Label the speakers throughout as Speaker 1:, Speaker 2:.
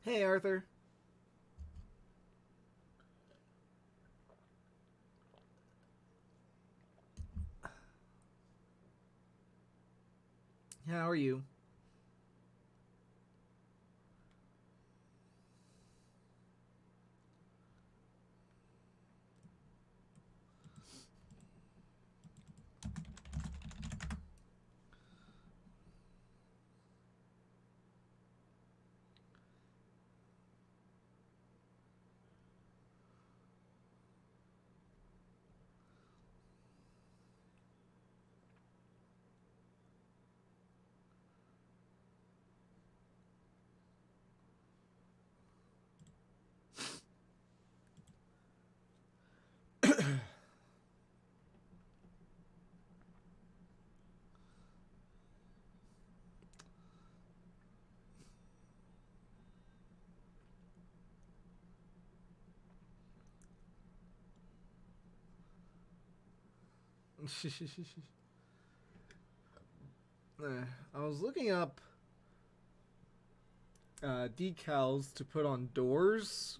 Speaker 1: Hey, Arthur. How are you? I was looking up decals to put on doors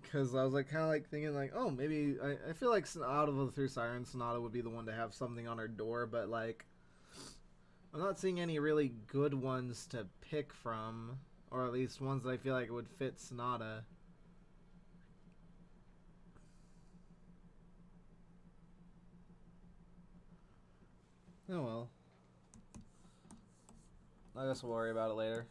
Speaker 1: because I was like kind of like thinking like, oh, maybe I feel like out of the three sirens, Sonata would be the one to have something on her door, but like I'm not seeing any really good ones to pick from, or at least ones that I feel like would fit Sonata. Oh well, I guess we'll worry about it later.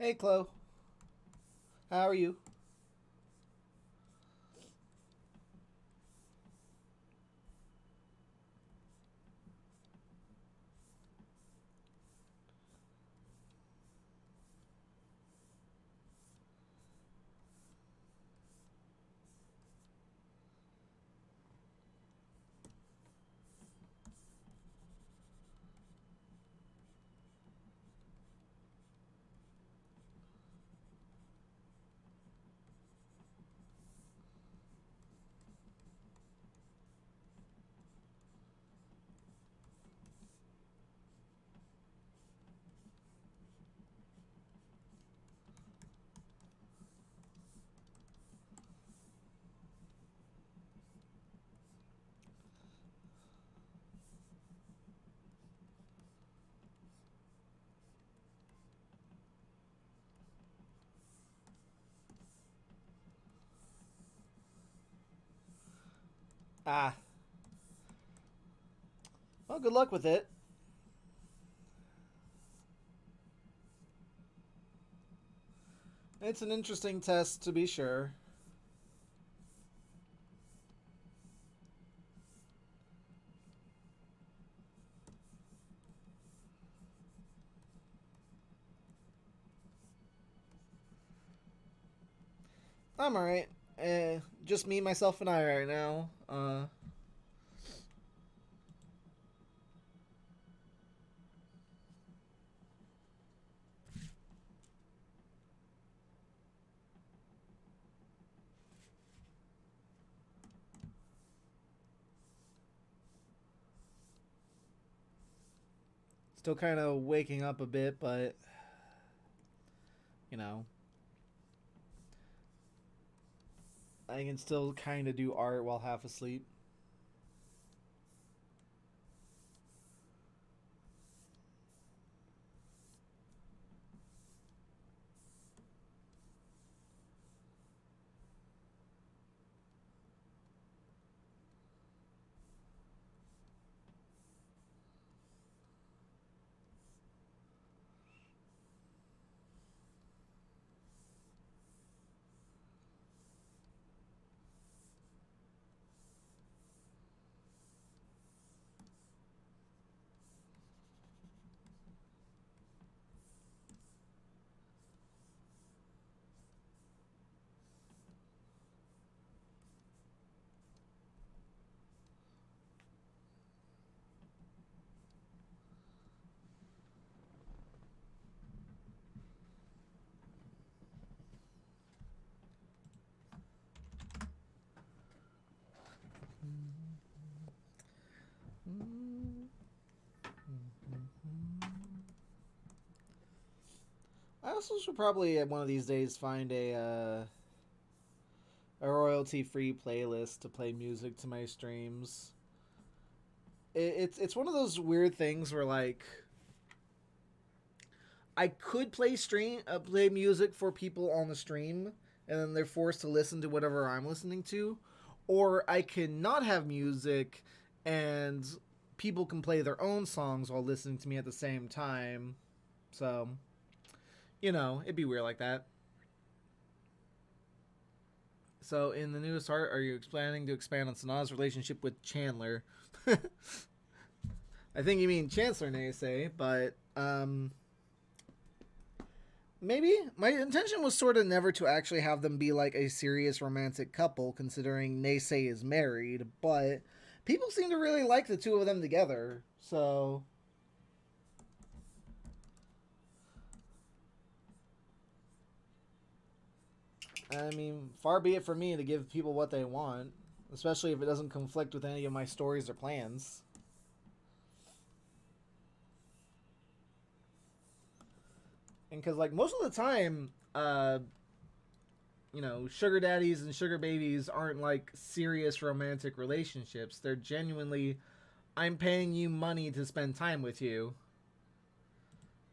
Speaker 1: Hey, Chloe. How are you? Ah, well, good luck with it. It's an interesting test to be sure. I'm alright. Just me, myself, and I right now. Still kind of waking up a bit, but you know, I can still kind of do art while half asleep. I also should probably one of these days find a royalty free playlist to play music to my streams. It's one of those weird things where like I could play music for people on the stream, and then they're forced to listen to whatever I'm listening to, or I can not have music, and people can play their own songs while listening to me at the same time. So, it'd be weird like that. So, in the newest art, are you planning to expand on Sanaa's relationship with Chandler? I think you mean Chancellor Naysay, but maybe my intention was sort of never to actually have them be like a serious romantic couple, considering Naysay is married. But people seem to really like the two of them together, so I mean, far be it for me to give people what they want, especially if it doesn't conflict with any of my stories or plans. And because like most of the time, sugar daddies and sugar babies aren't like serious romantic relationships. They're genuinely, I'm paying you money to spend time with you.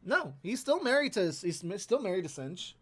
Speaker 1: No, he's still married to Cinch.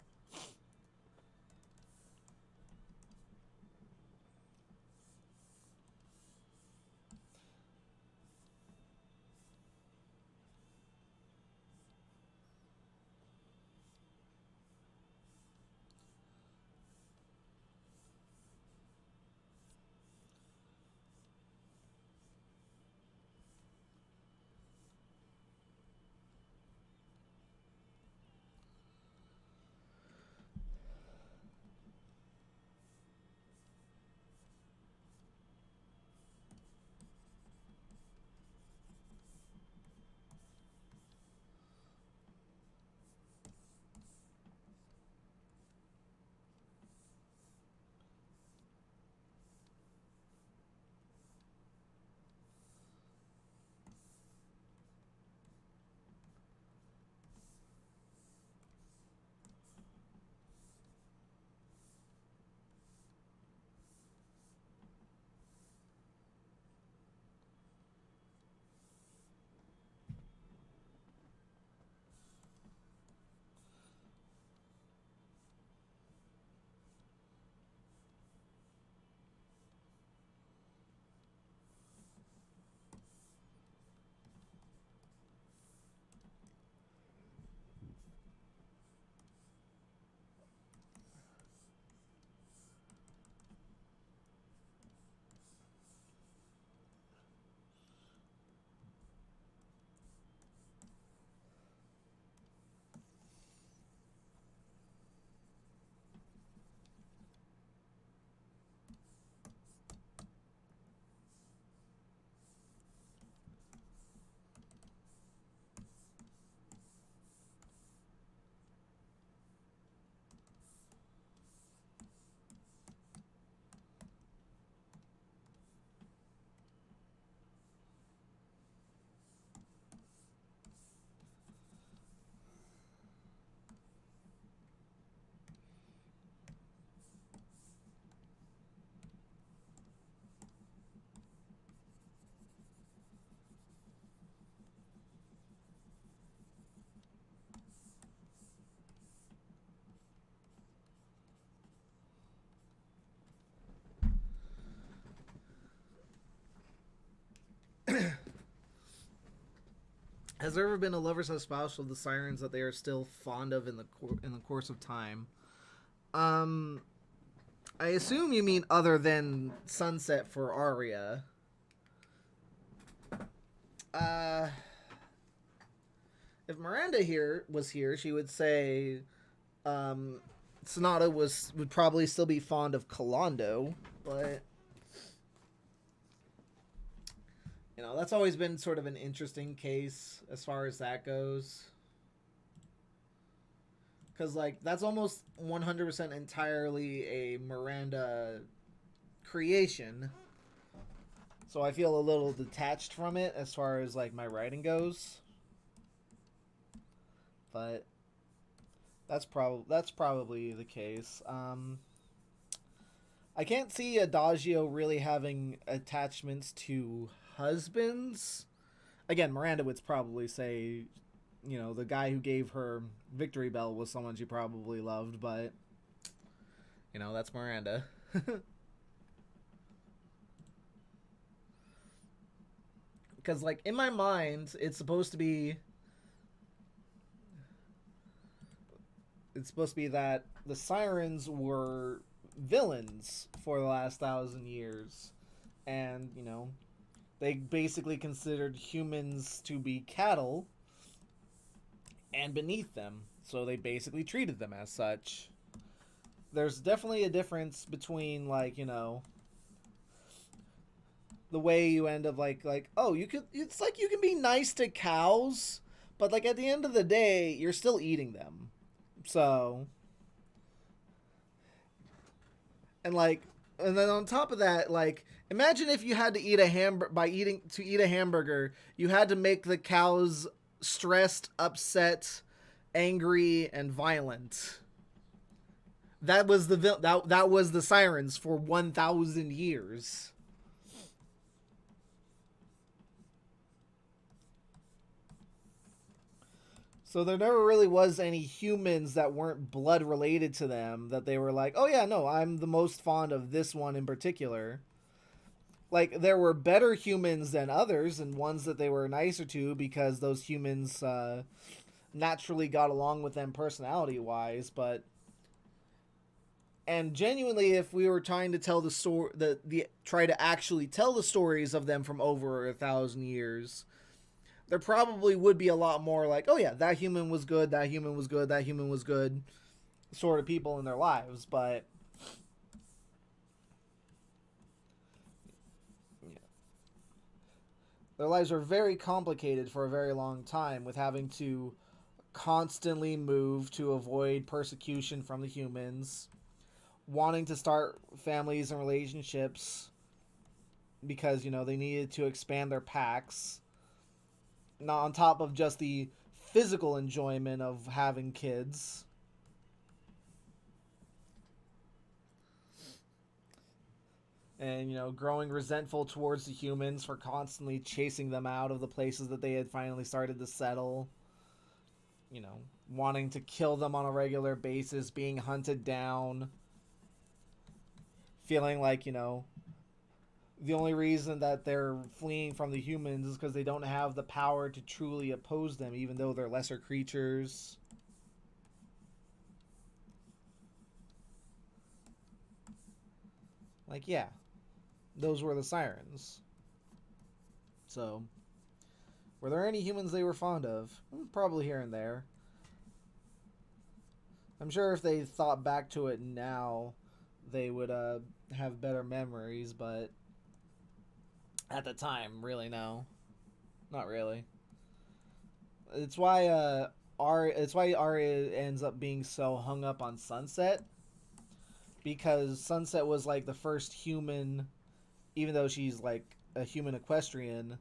Speaker 1: Has there ever been a lovers espoused of the sirens that they are still fond of in the course of time? Um, I assume you mean other than Sunset for Arya. Uh, if Miranda was here, she would say, um, Sonata would probably still be fond of Kalando, but that's always been sort of an interesting case as far as that goes. Because, like, that's almost 100% entirely a Miranda creation. So I feel a little detached from it as far as, like, my writing goes. But that's probably the case. I can't see Adagio really having attachments to husbands. Again, Miranda would probably say, the guy who gave her Victory Bell was someone she probably loved, but that's Miranda. Because, like, in my mind, it's supposed to be that the sirens were villains for the last 1,000 years, and they basically considered humans to be cattle and beneath them, so they basically treated them as such. There's definitely a difference between, like, the way you end up like oh, it's like you can be nice to cows, but, like, at the end of the day you're still eating them. So, and then on top of that, like, imagine if you had to eat a hamburger, you had to make the cows stressed, upset, angry, and violent. That was the sirens for 1,000 years. So there never really was any humans that weren't blood related to them that they were like, oh yeah, no, I'm the most fond of this one in particular. Like, there were better humans than others and ones that they were nicer to because those humans naturally got along with them personality wise, but and genuinely, if we were trying to tell the story, try to actually tell the stories of them from over 1,000 years, there probably would be a lot more like, oh yeah, that human was good, that human was good, that human was good, sort of people in their lives. But yeah, their lives are very complicated for a very long time, with having to constantly move to avoid persecution from the humans, wanting to start families and relationships because they needed to expand their packs, not on top of just the physical enjoyment of having kids. And, growing resentful towards the humans for constantly chasing them out of the places that they had finally started to settle. Wanting to kill them on a regular basis, being hunted down. Feeling like, the only reason that they're fleeing from the humans is because they don't have the power to truly oppose them, even though they're lesser creatures. Like, yeah, those were the sirens. So, were there any humans they were fond of? Probably here and there. I'm sure if they thought back to it now, they would have better memories, but at the time, really, no. Not really. It's why Arya ends up being so hung up on Sunset, because Sunset was like the first human, even though she's like a human equestrian,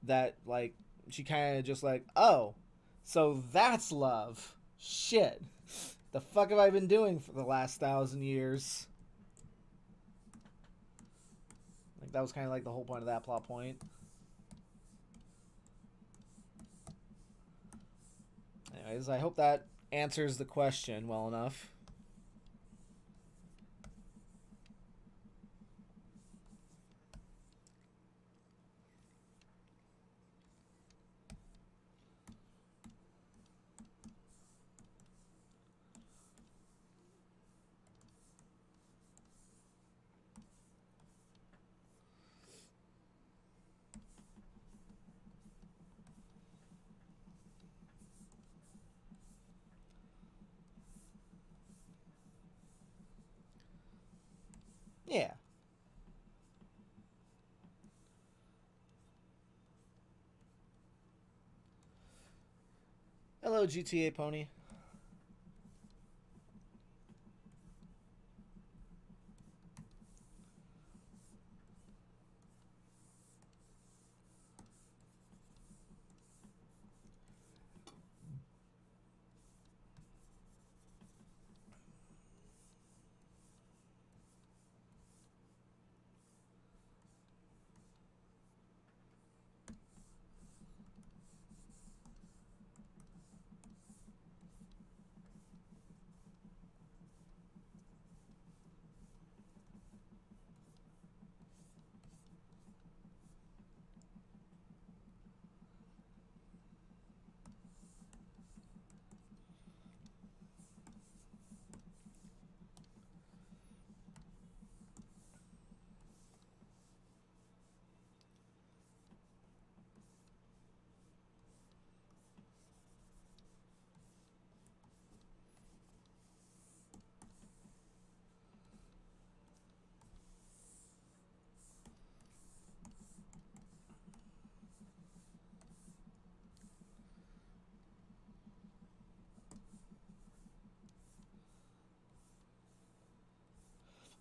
Speaker 1: that like she kind of just like, oh, so that's love. Shit, the fuck have I been doing for the last 1,000 years? Like, that was kind of like the whole point of that plot point. Anyways, I hope that answers the question well enough. Yeah. Hello, GTA Pony.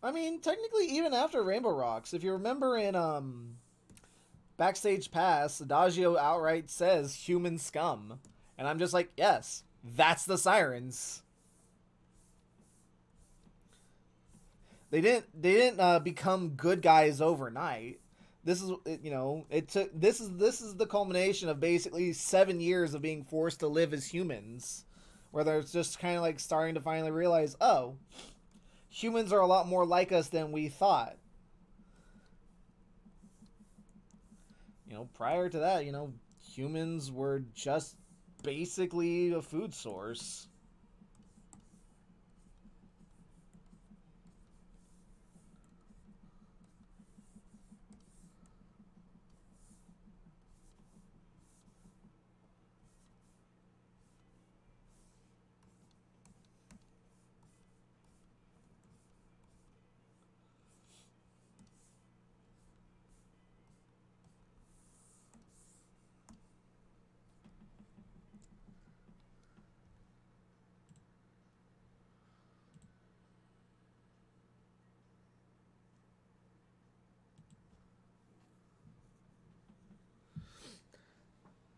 Speaker 1: I mean, technically, even after Rainbow Rocks, if you remember in Backstage Pass, Adagio outright says "human scum," and I'm just like, yes, that's the Sirens. They didn't become good guys overnight. This is it took this is the culmination of basically 7 years of being forced to live as humans, where they're just kind of like starting to finally realize, oh, humans are a lot more like us than we thought. Prior to that, humans were just basically a food source.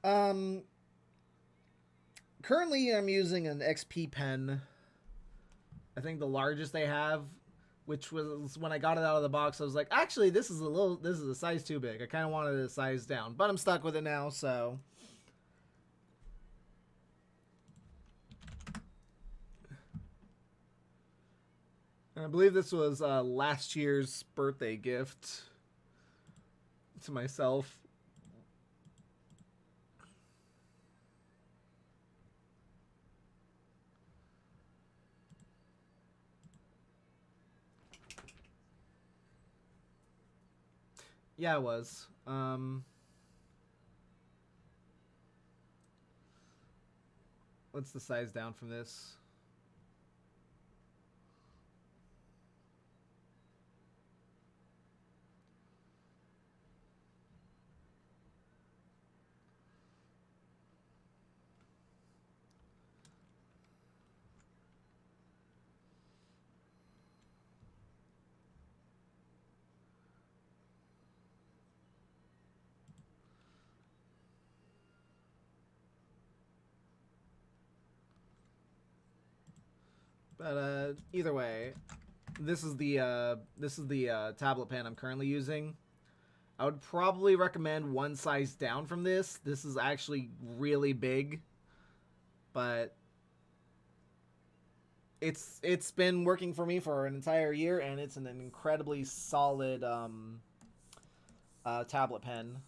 Speaker 1: Um, Currently I'm using an XP pen. I think the largest they have, which was when I got it out of the box. I was like, actually, this is a size too big. I kind of wanted it size down, but I'm stuck with it now. So, and I believe this was last year's birthday gift to myself. Yeah, it was. What's the size down from this? But either way, this is the tablet pen I'm currently using. I would probably recommend one size down from this. This is actually really big, but it's been working for me for an entire year, and it's an incredibly solid tablet pen.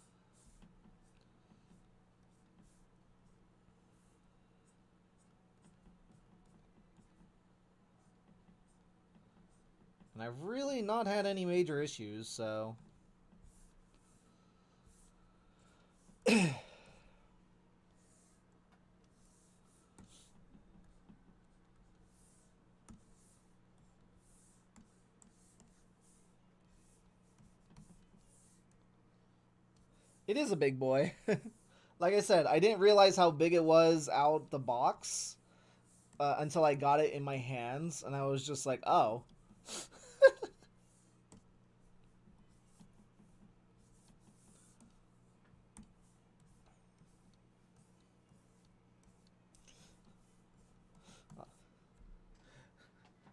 Speaker 1: And I've really not had any major issues, so It is a big boy. Like I said, I didn't realize how big it was out the box until I got it in my hands, and I was just like, oh.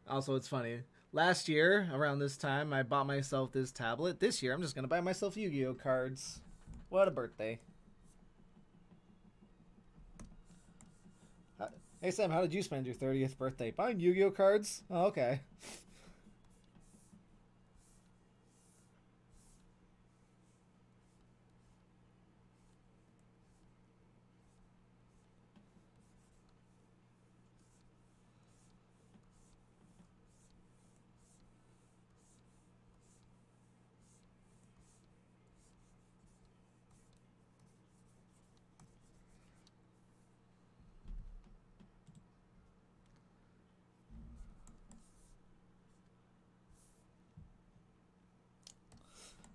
Speaker 1: Also, it's funny. Last year, around this time, I bought myself this tablet. This year, I'm just going to buy myself Yu Gi Oh cards. What a birthday. Hey, Sam, how did you spend your 30th birthday? Buying Yu Gi Oh cards? Oh, okay.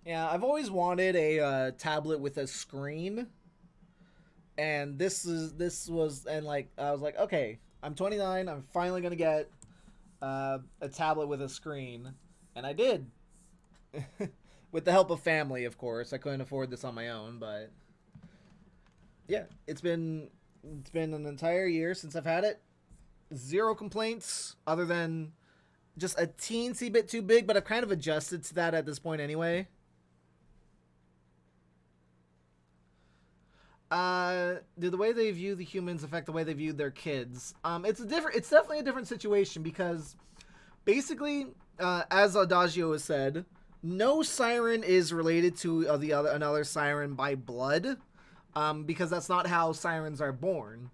Speaker 1: Yeah, I've always wanted a tablet with a screen, and this was and like I was like, okay, I'm 29, I'm finally gonna get a tablet with a screen, and I did, with the help of family, of course. I couldn't afford this on my own, but yeah, it's been an entire year since I've had it. Zero complaints, other than just a teensy bit too big, but I've kind of adjusted to that at this point anyway. Did the way they view the humans affect the way they viewed their kids? It's definitely a different situation because basically, as Adagio has said, no siren is related to the other another siren by blood, because that's not how sirens are born.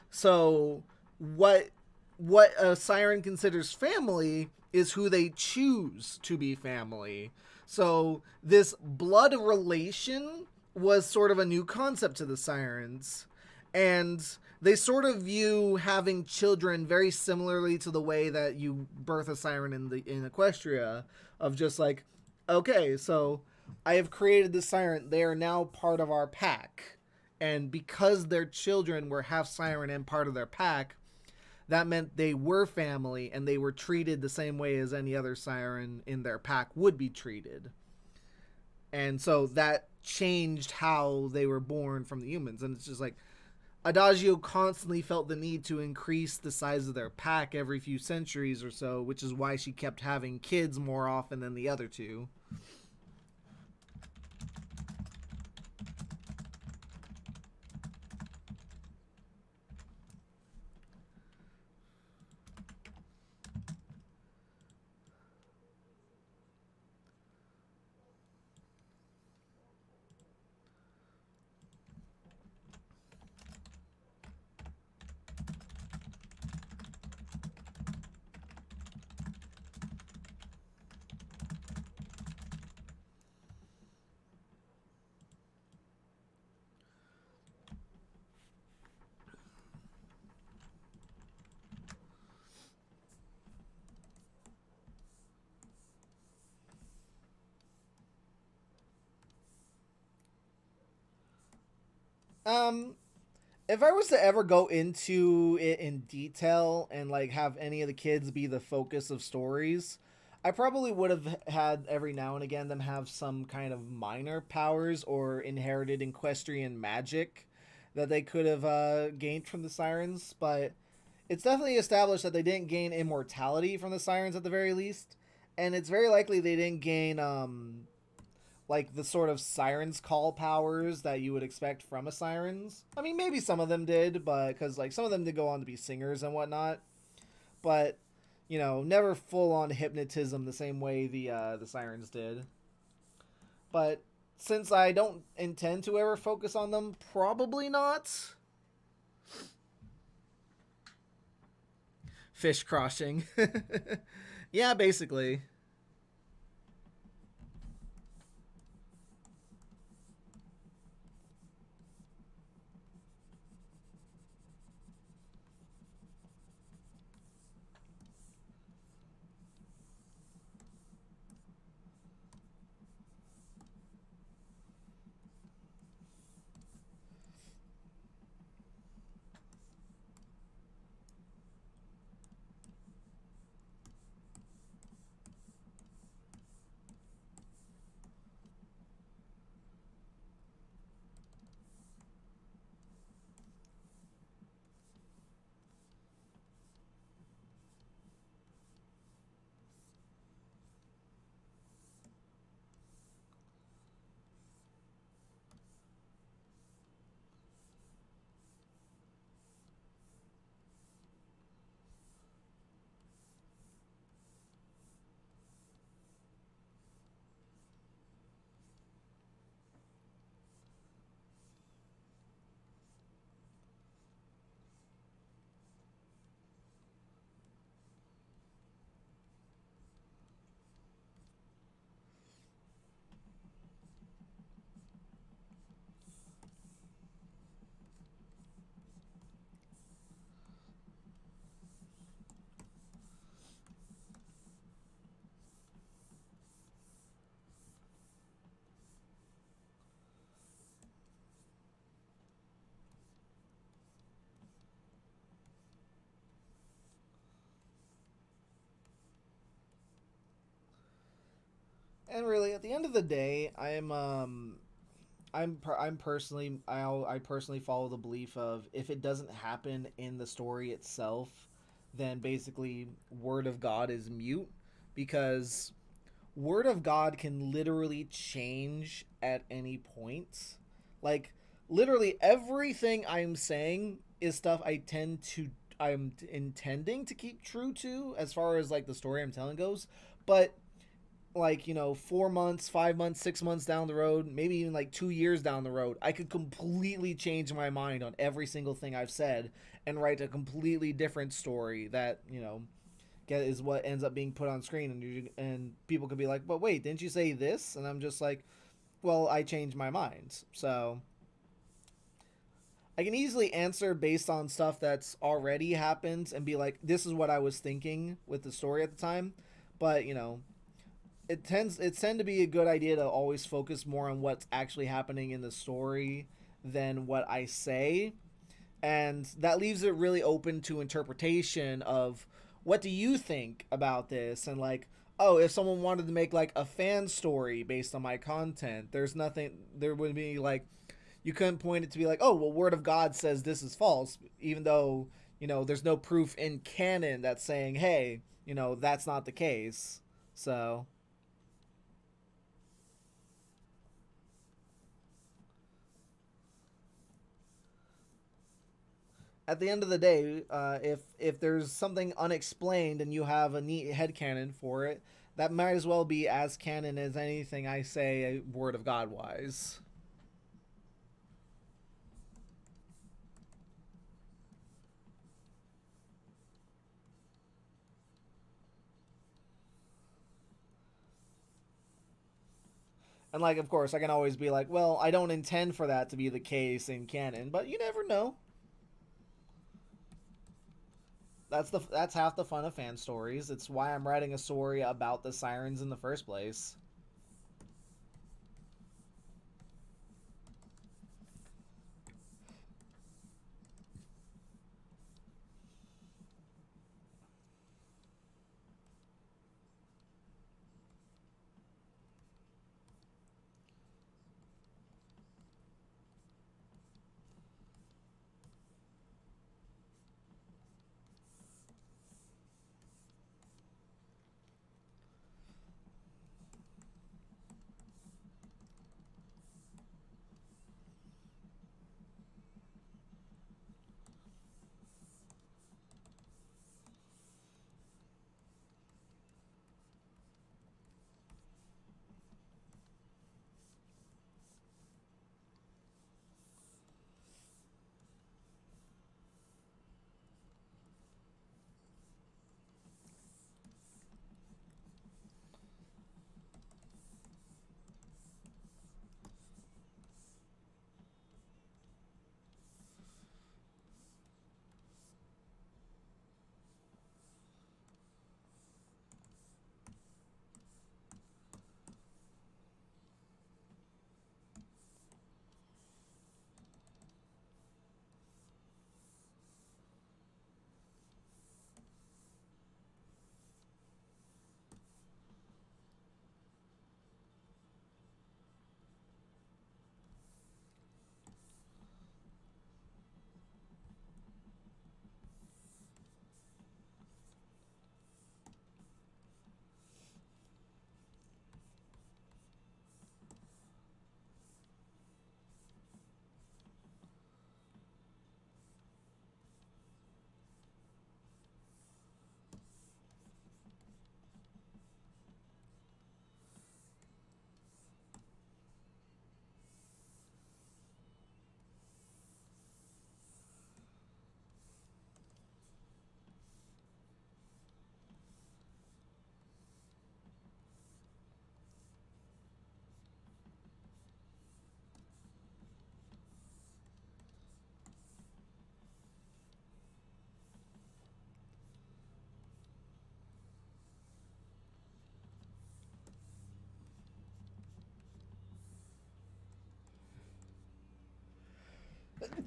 Speaker 1: So, what what a siren considers family is who they choose to be family. So this blood relation was sort of a new concept to the sirens, and they sort of view having children very similarly to the way that you birth a siren in Equestria, of just like, okay, so I have created this siren. They are now part of our pack, and because their children were half siren and part of their pack, that meant they were family and they were treated the same way as any other siren in their pack would be treated. And so that changed how they were born from the humans. And it's just like Adagio constantly felt the need to increase the size of their pack every few centuries or so, which is why she kept having kids more often than the other two. Um, if I was to ever go into it in detail and like have any of the kids be the focus of stories, I probably would have had every now and again them have some kind of minor powers or inherited equestrian magic that they could have gained from the sirens. But it's definitely established that they didn't gain immortality from the sirens at the very least, and it's very likely they didn't gain like the sort of sirens call powers that you would expect from a sirens. I mean, maybe some of them did, but because like some of them did go on to be singers and whatnot, but never full on hypnotism the same way the sirens did. But since I don't intend to ever focus on them, probably not. Fish crossing. Yeah, basically. And really, at the end of the day, I'm personally I personally follow the belief of if it doesn't happen in the story itself, then basically word of God is mute, because word of God can literally change at any point. Like literally everything I'm saying is stuff I'm intending to keep true to as far as like the story I'm telling goes, but like 4 months, 5 months, 6 months down the road, maybe even like 2 years down the road, I could completely change my mind on every single thing I've said and write a completely different story that get is what ends up being put on screen, and people could be like, but wait, didn't you say this? And I'm just like, well, I changed my mind. So I can easily answer based on stuff that's already happened and be like, this is what I was thinking with the story at the time. But it tend to be a good idea to always focus more on what's actually happening in the story than what I say, and that leaves it really open to interpretation of what do you think about this. And like, oh, if someone wanted to make like a fan story based on my content, there would be like, you couldn't point it to be like, oh, well, word of God says this is false, even though there's no proof in canon that's saying, hey, that's not the case. So at the end of the day, if there's something unexplained and you have a neat headcanon for it, that might as well be as canon as anything I say, word of God wise. And like, of course, I can always be like, well, I don't intend for that to be the case in canon, but you never know. That's half the fun of fan stories. It's why I'm writing a story about the sirens in the first place.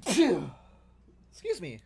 Speaker 1: Excuse me.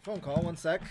Speaker 1: Phone call, one sec.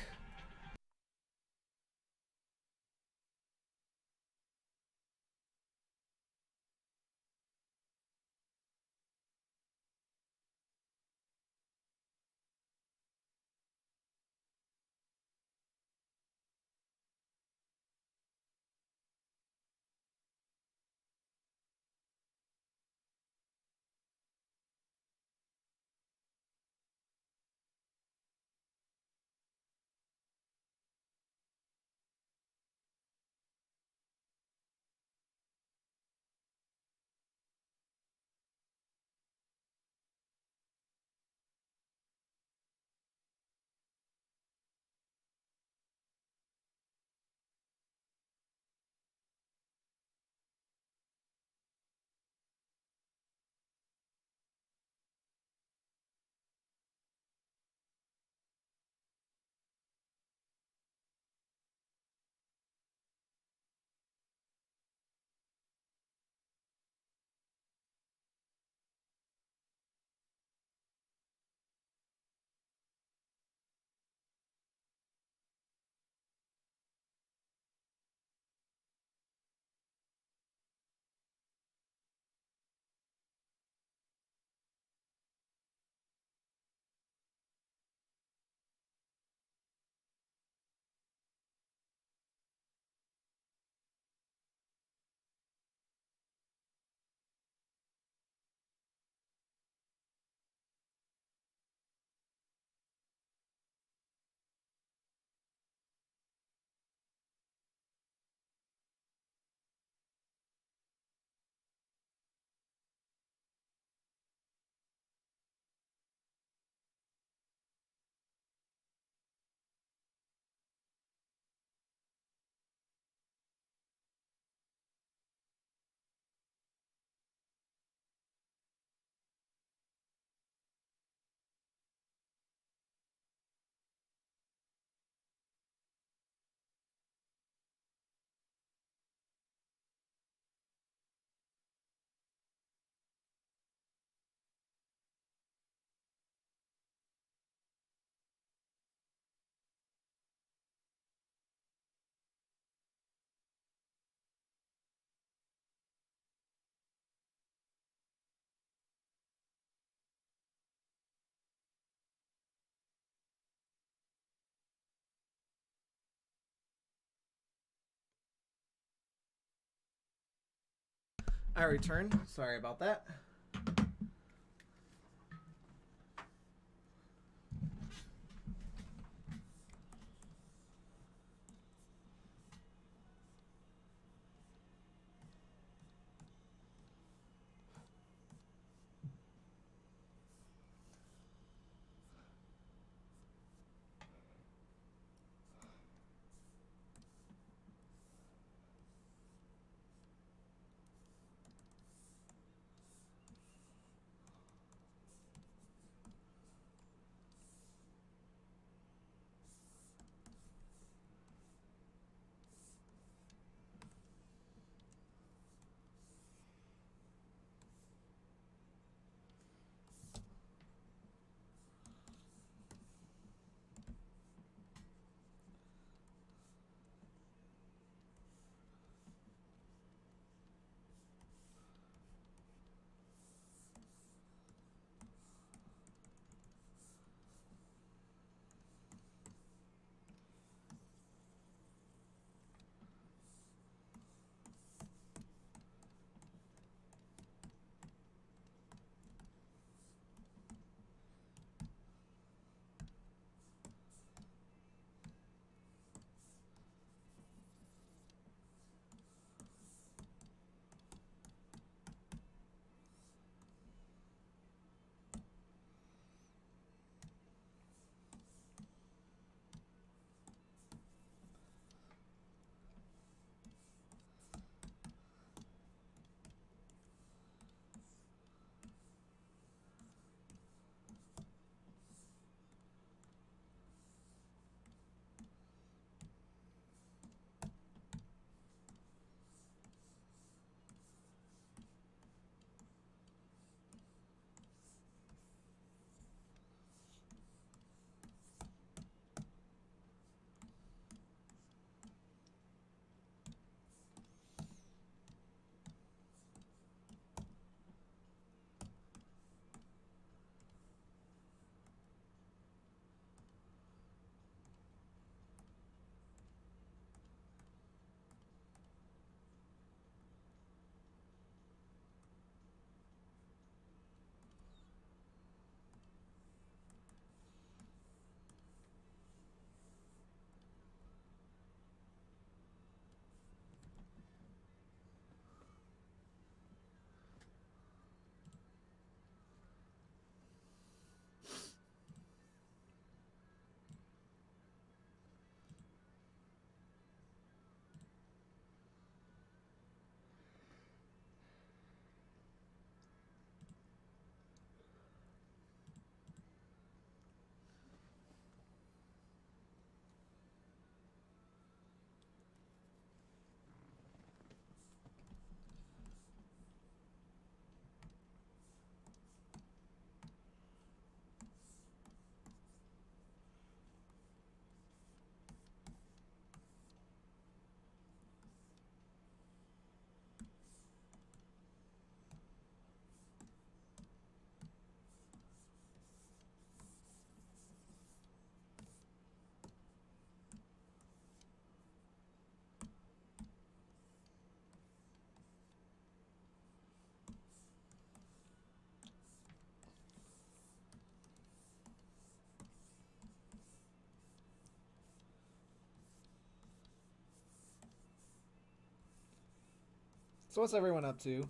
Speaker 1: I return. Sorry about that. So what's everyone up to?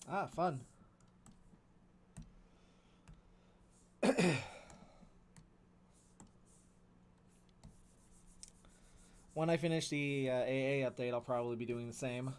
Speaker 1: Ah, fun. When I finish the AA update, I'll probably be doing the same.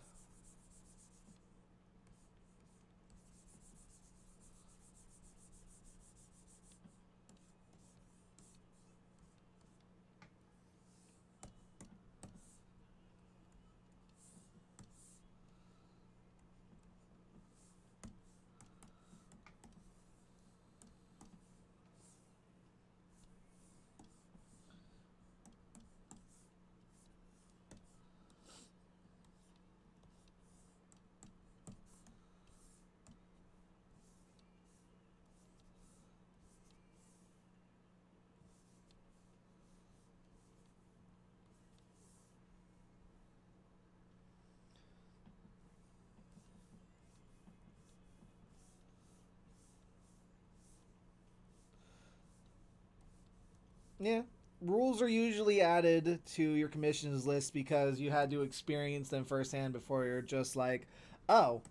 Speaker 1: Yeah. Rules are usually added to your commissions list because you had to experience them firsthand before you're just like, oh,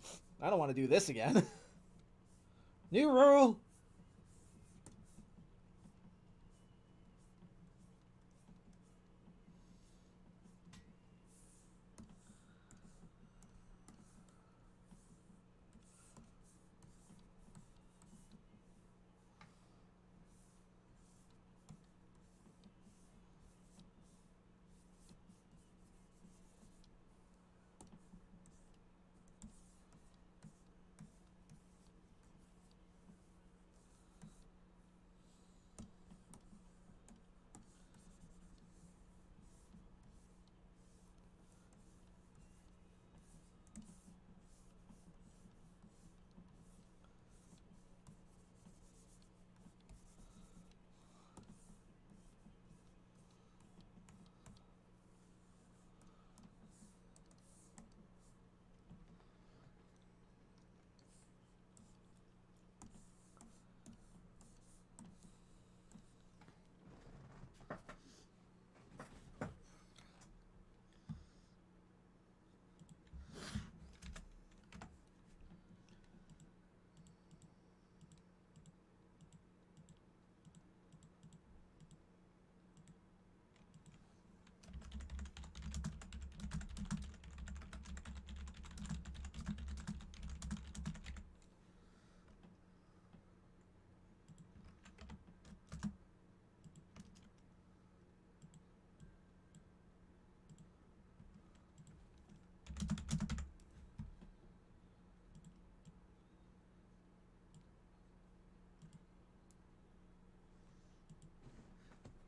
Speaker 1: I don't want to do this again. New rule.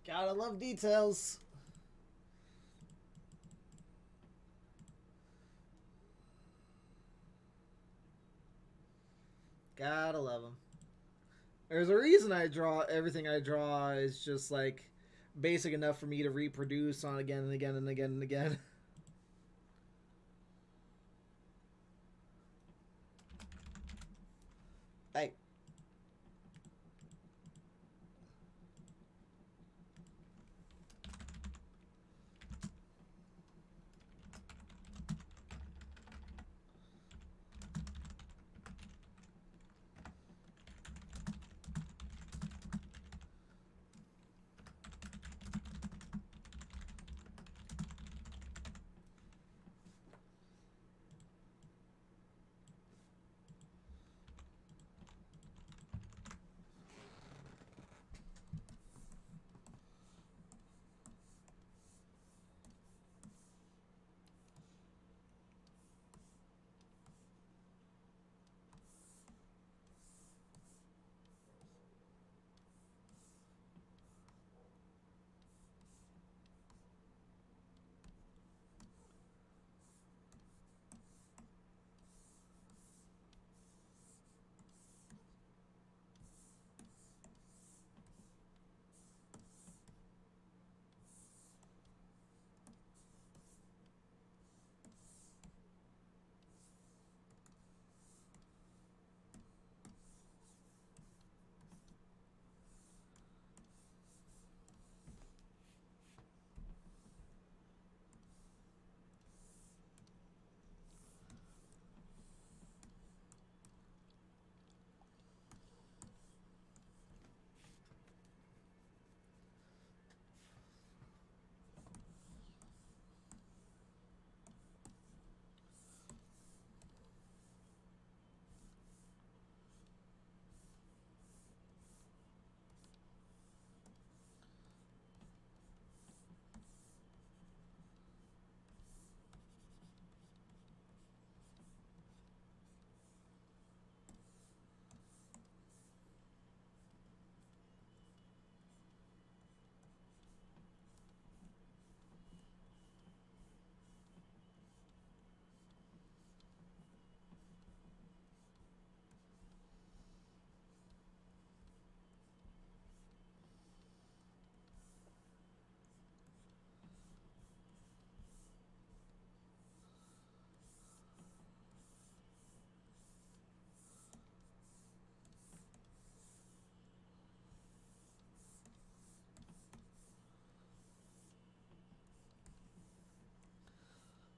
Speaker 1: Gotta love details. Gotta love them. There's a reason I draw everything I draw is just like basic enough for me to reproduce on again and again and again and again. Hey.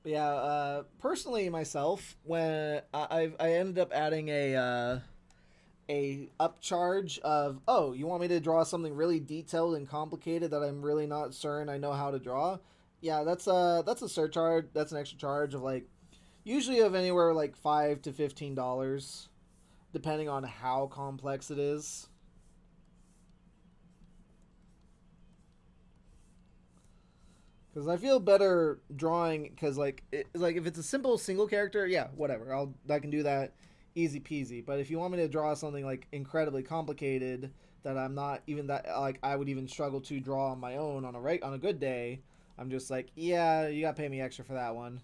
Speaker 1: But yeah, personally myself, when I ended up adding a upcharge of, oh, you want me to draw something really detailed and complicated that I'm really not certain I know how to draw. Yeah, that's a surcharge. That's an extra charge of like usually of anywhere like $5 to $15, depending on how complex it is. Because I feel better drawing because like if it's a simple single character, yeah, whatever. I can do that easy peasy. But if you want me to draw something like incredibly complicated that I'm not even that like I would even struggle to draw on my own on a good day, I'm just like, yeah, you got to pay me extra for that one.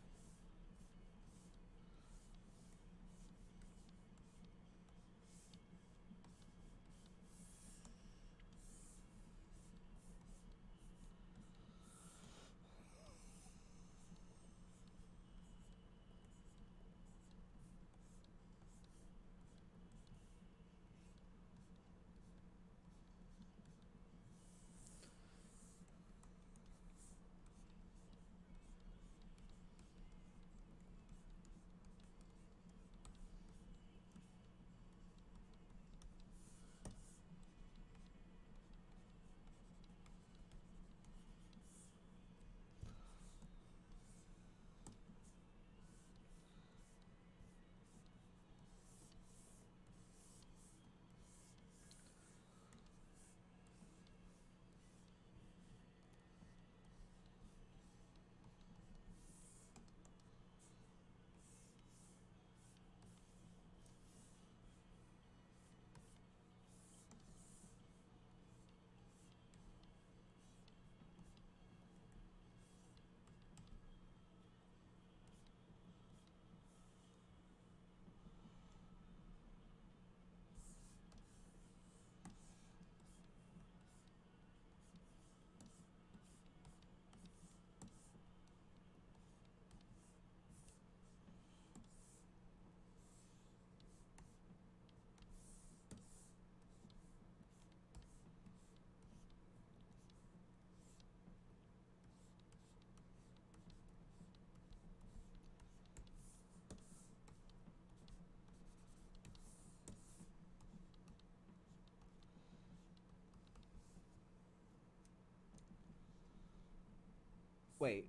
Speaker 1: Wait,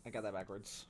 Speaker 1: I got that backwards.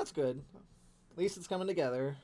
Speaker 1: That's good. At least it's coming together.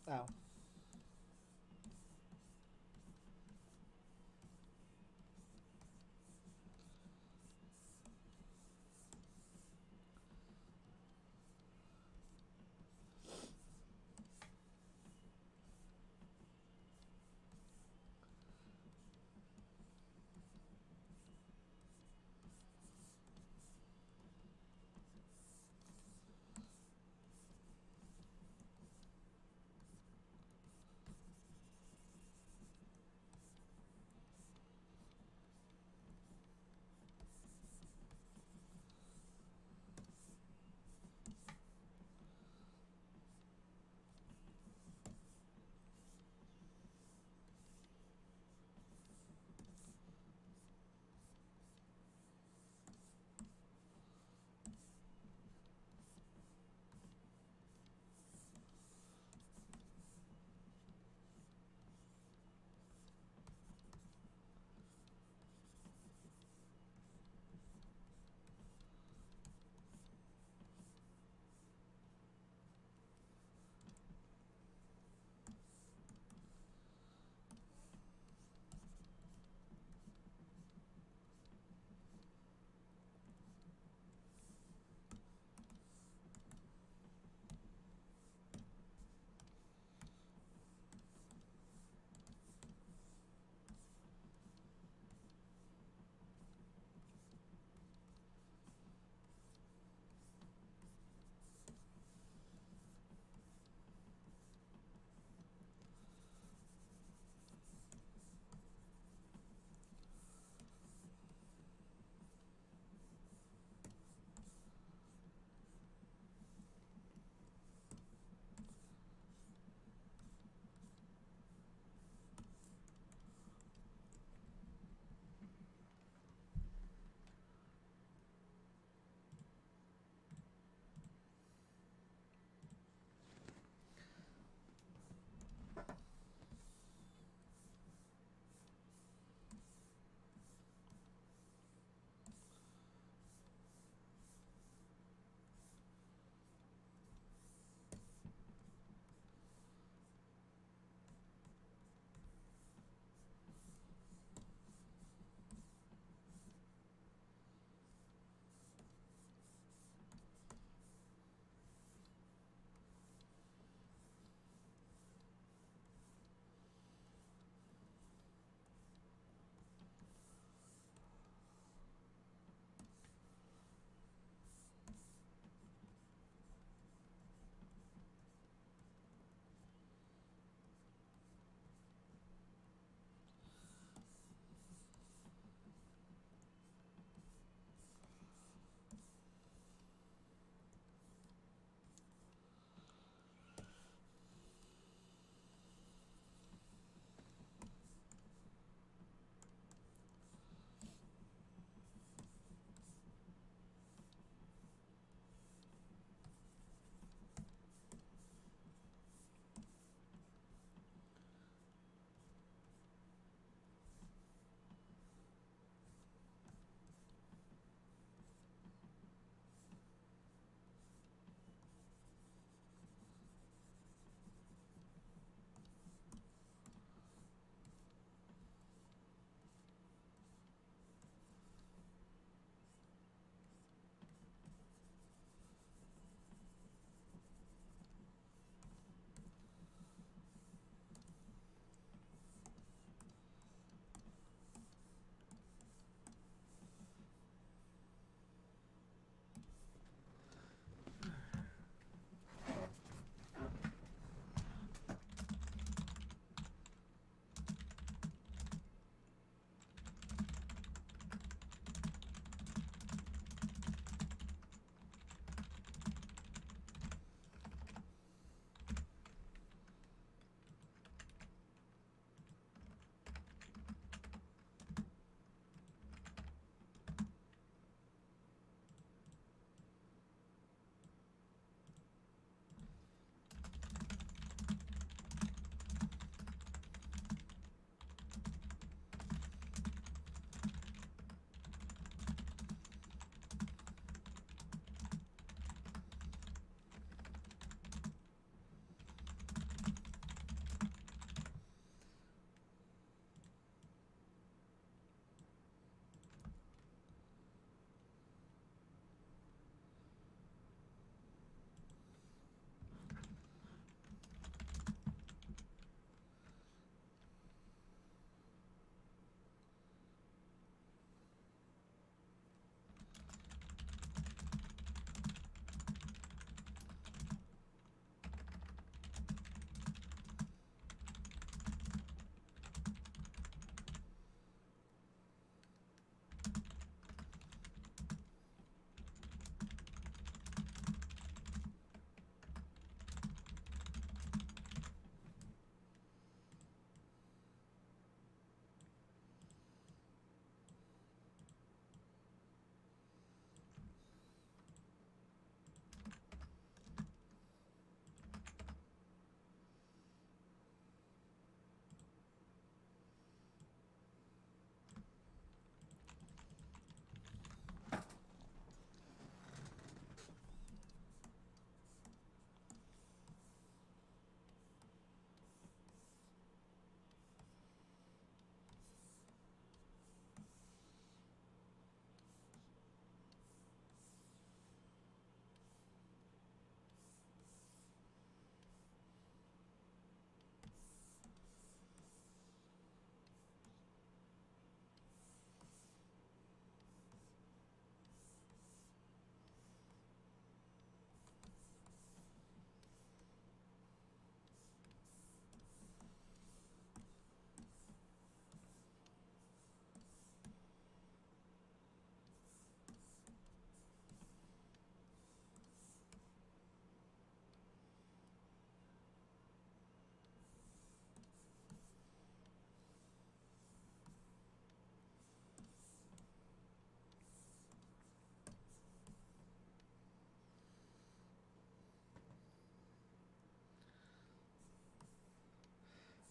Speaker 1: Oh.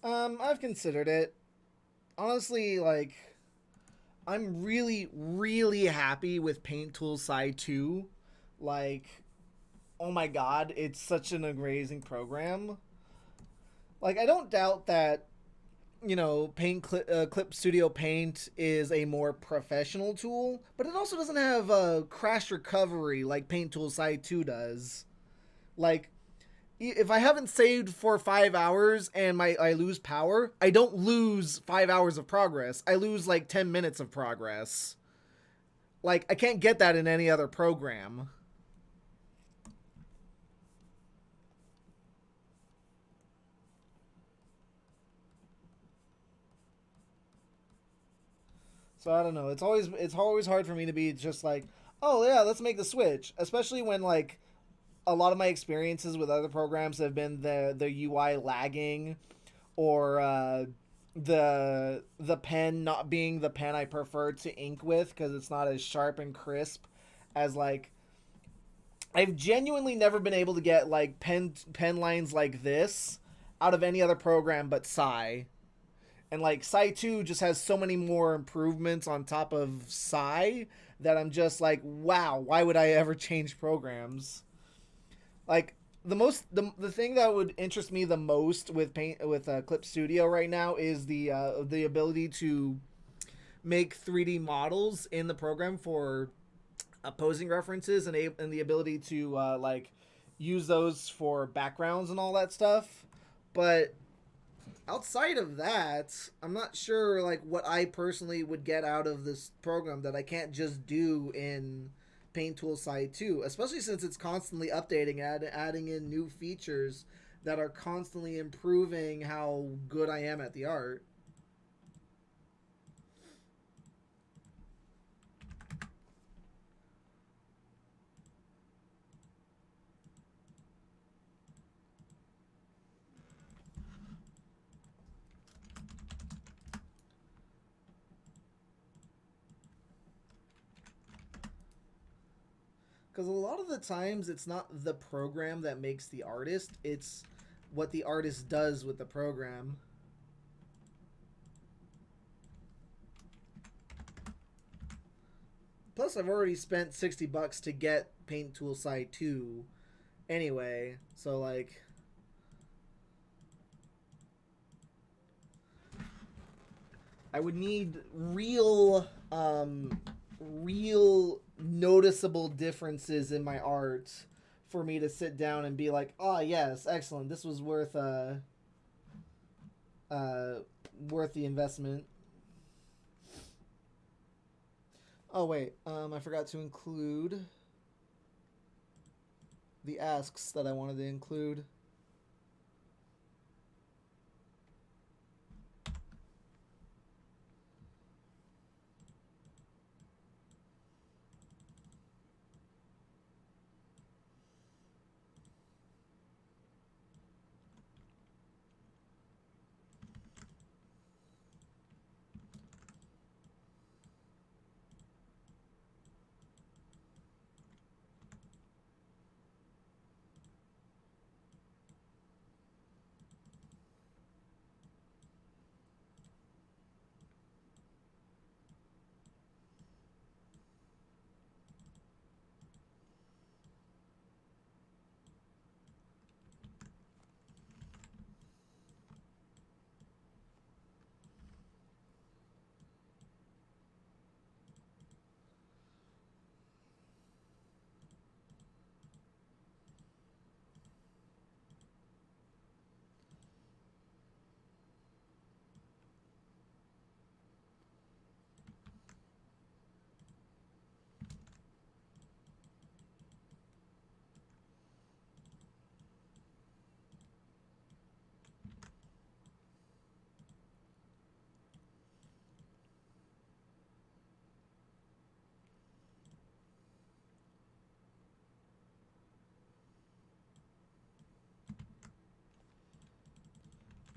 Speaker 1: I've considered it. Honestly, like, I'm really, really happy with Paint Tool Side 2. Like, oh my god, it's such an amazing program. Like, I don't doubt that, Clip Studio Paint is a more professional tool, but it also doesn't have crash recovery like Paint Tool Side 2 does. Like, if I haven't saved for 5 hours and I lose power, I don't lose 5 hours of progress. I lose like 10 minutes of progress. Like, I can't get that in any other program. So I don't know. It's always hard for me to be just like, oh yeah, let's make the switch. Especially when like a lot of my experiences with other programs have been the UI lagging, or the pen not being the pen I prefer to ink with because it's not as sharp and crisp as like I've genuinely never been able to get like pen lines like this out of any other program but Psy. And like Psy 2 just has so many more improvements on top of Psy that I'm just like, wow, why would I ever change programs? Like the thing that would interest me the most with Clip Studio right now is the ability to make 3D models in the program for opposing references, and the ability to like use those for backgrounds and all that stuff. But outside of that, I'm not sure like what I personally would get out of this program that I can't just do in Paint Tool Side 2, especially since it's constantly updating, adding in new features that are constantly improving how good I am at the art. Because a lot of the times it's not the program that makes the artist, it's what the artist does with the program. Plus, I've already spent $60 to get Paint Tool Side 2 anyway, so like I would need real noticeable differences in my art for me to sit down and be like, "Oh, yes, excellent. This was uh worth the investment." Oh wait, I forgot to include the asks that I wanted to include.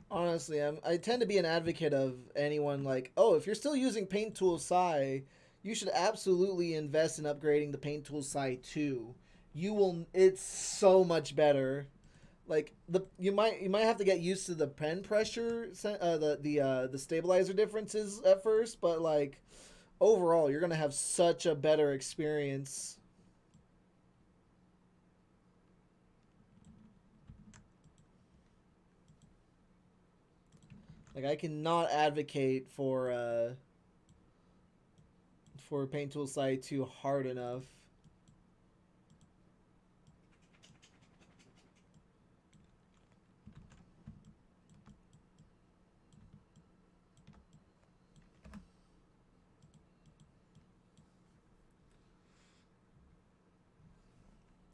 Speaker 1: Honestly, I tend to be an advocate of anyone like, oh, if you're still using Paint Tool Sai, you should absolutely invest in upgrading the Paint Tool Sai 2. You will, it's so much better. Like you might have to get used to the pen pressure, the stabilizer differences at first, but like overall, you're gonna have such a better experience. Like I cannot advocate for Paint Tool Site 2 hard enough.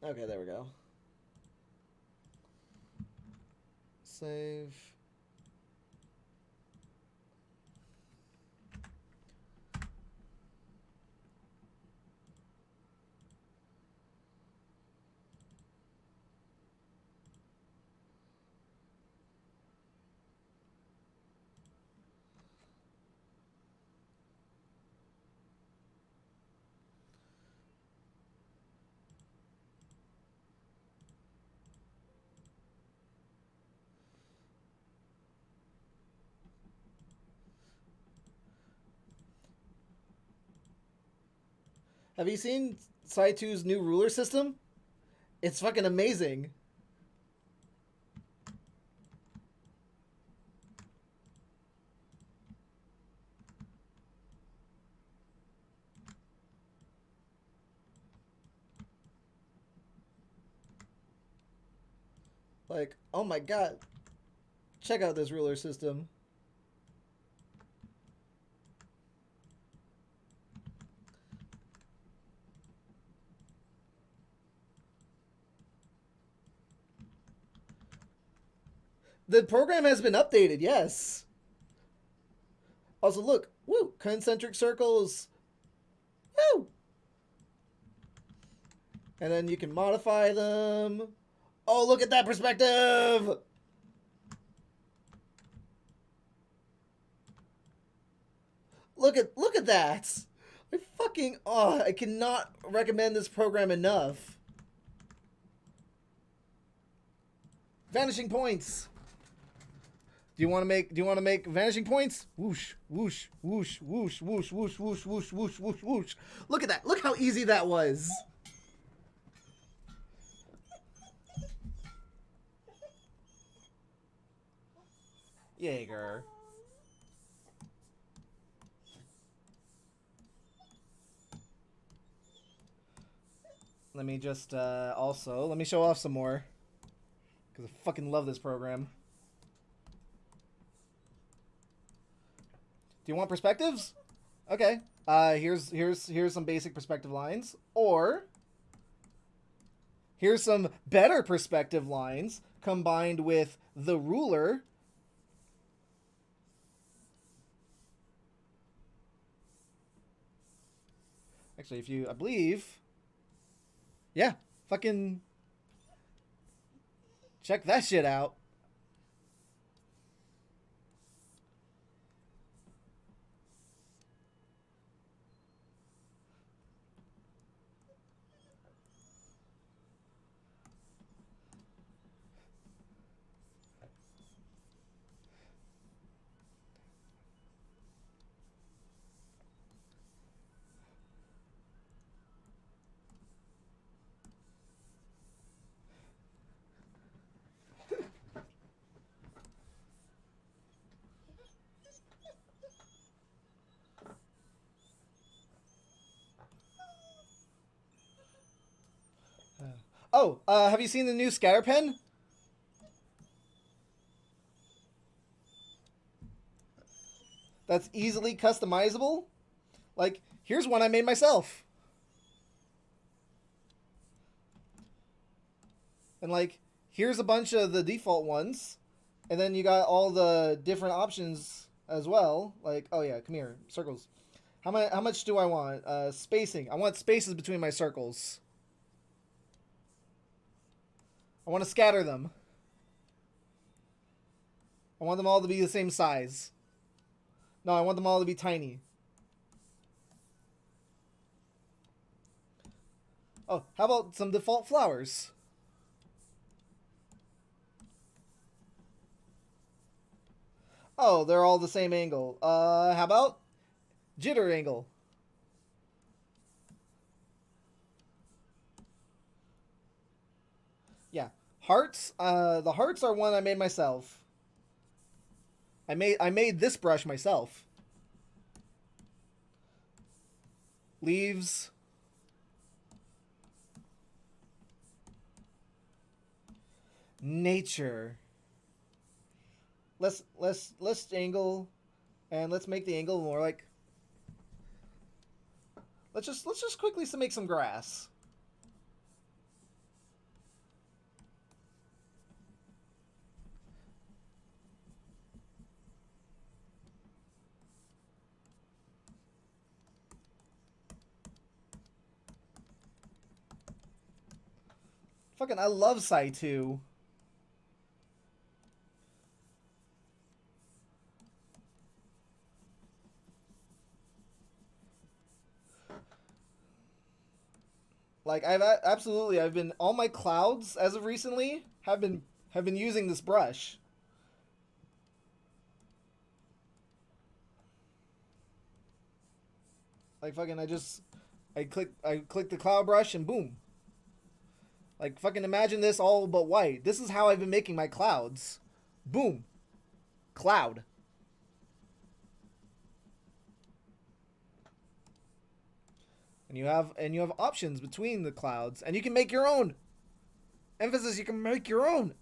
Speaker 1: Okay, there we go. Save. Have you seen Site 2's new ruler system? It's fucking amazing. Like, oh my god. Check out this ruler system. The program has been updated, yes. Also, look. Woo! Concentric circles. Woo! And then you can modify them. Oh, look at that perspective! Look at that! I cannot recommend this program enough. Vanishing points. Do you want to make vanishing points? Whoosh, whoosh, whoosh, whoosh, whoosh, whoosh, whoosh, whoosh, whoosh, whoosh, whoosh. Look at that. Look how easy that was. Jaeger. Let me just also let me show off some more because I fucking love this program. Do you want perspectives? Okay. Here's some basic perspective lines, or here's some better perspective lines combined with the ruler. Actually, if you, I believe, yeah, fucking check that shit out. Oh, have you seen the new scatter pen? That's easily customizable. Like, here's one I made myself. And like, here's a bunch of the default ones. And then you got all the different options as well. Like, oh yeah, come here, circles. How much do I want? Spacing. I want spaces between my circles. I want to scatter them. I want them all to be the same size. No, I want them all to be tiny. Oh, how about some default flowers? Oh, they're all the same angle. How about jitter angle? Yeah. Hearts, the hearts are one I made myself. I made this brush myself. Leaves. Nature. Let's angle, and let's make the angle more like. Let's just quickly make some grass. Fucking, I love Sai2. Like I've been all my clouds as of recently have been using this brush. Like fucking I click the cloud brush and boom. Like fucking imagine this all but white. This is how I've been making my clouds. Boom. Cloud. And you have options between the clouds, and you can make your own. Emphasis, you can make your own.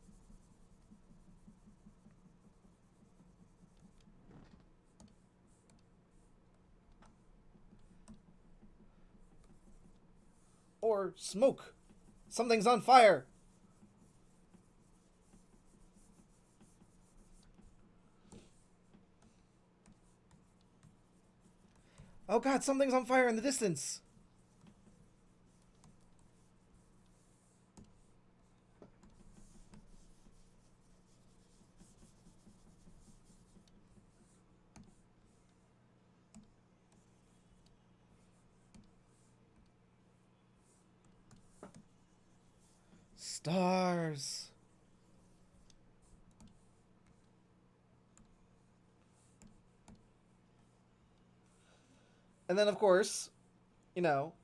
Speaker 1: Or smoke. Something's on fire. Oh god, something's on fire in the distance. Stars. And then, of course, you know,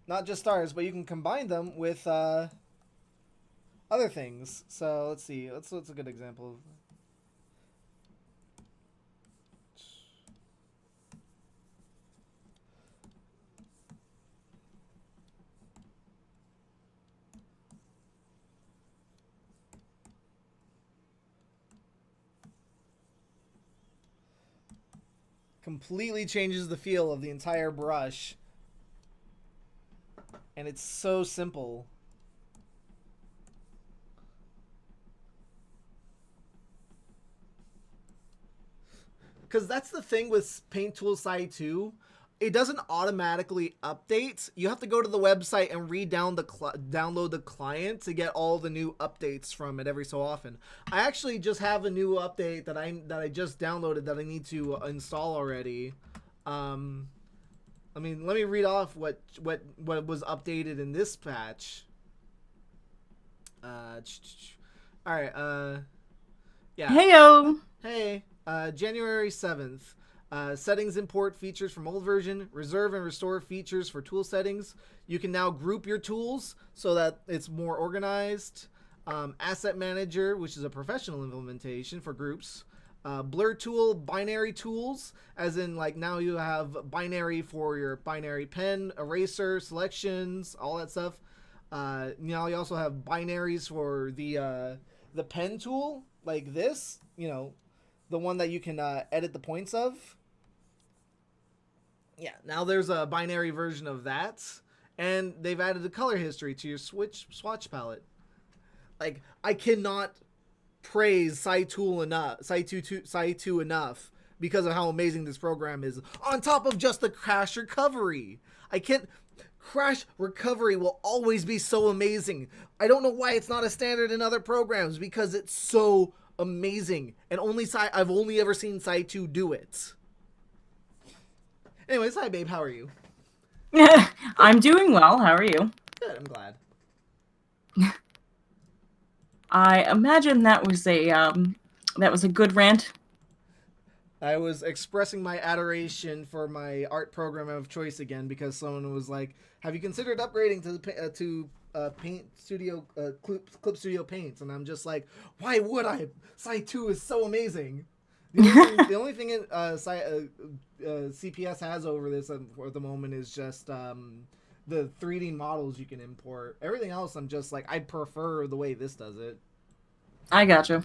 Speaker 1: not just stars, but you can combine them with other things. So let's see. What's a good example? Completely changes the feel of the entire brush. And it's so simple. Because that's the thing with Paint Tool Sai2. It doesn't automatically update. You have to go to the website and download the client to get all the new updates from it every so often. I actually just have a new update that I just downloaded that I need to install already. I mean, let me read off what was updated in this patch. All right. Yeah.
Speaker 2: Heyo.
Speaker 1: Hey. January 7th. Settings import features from old version. Reserve and restore features for tool settings. You can now group your tools so that it's more organized. Asset manager, which is a professional implementation for groups. Blur tool, binary tools, as in like now you have binary for your binary pen, eraser, selections, all that stuff. Now you also have binaries for the pen tool, like this, the one that you can edit the points of. Yeah, now there's a binary version of that, and they've added a color history to your swatch palette. Like, I cannot praise Sai2 enough because of how amazing this program is. On top of just the crash recovery, crash recovery will always be so amazing. I don't know why it's not a standard in other programs, because it's so amazing, and I've only ever seen Sai2 do it. Anyways, hi babe, how are you?
Speaker 2: I'm doing well. How are you?
Speaker 1: Good, I'm glad.
Speaker 2: I imagine that was a That was a good rant.
Speaker 1: I was expressing my adoration for my art program of choice again because someone was like, "Have you considered upgrading to Paint Studio Clip Studio Paint?" And I'm just like, "Why would I? Site 2 is so amazing." The only thing CPS has over this at the moment is just the 3D models you can import. Everything else, I'm just like, I prefer the way this does it.
Speaker 2: I gotcha.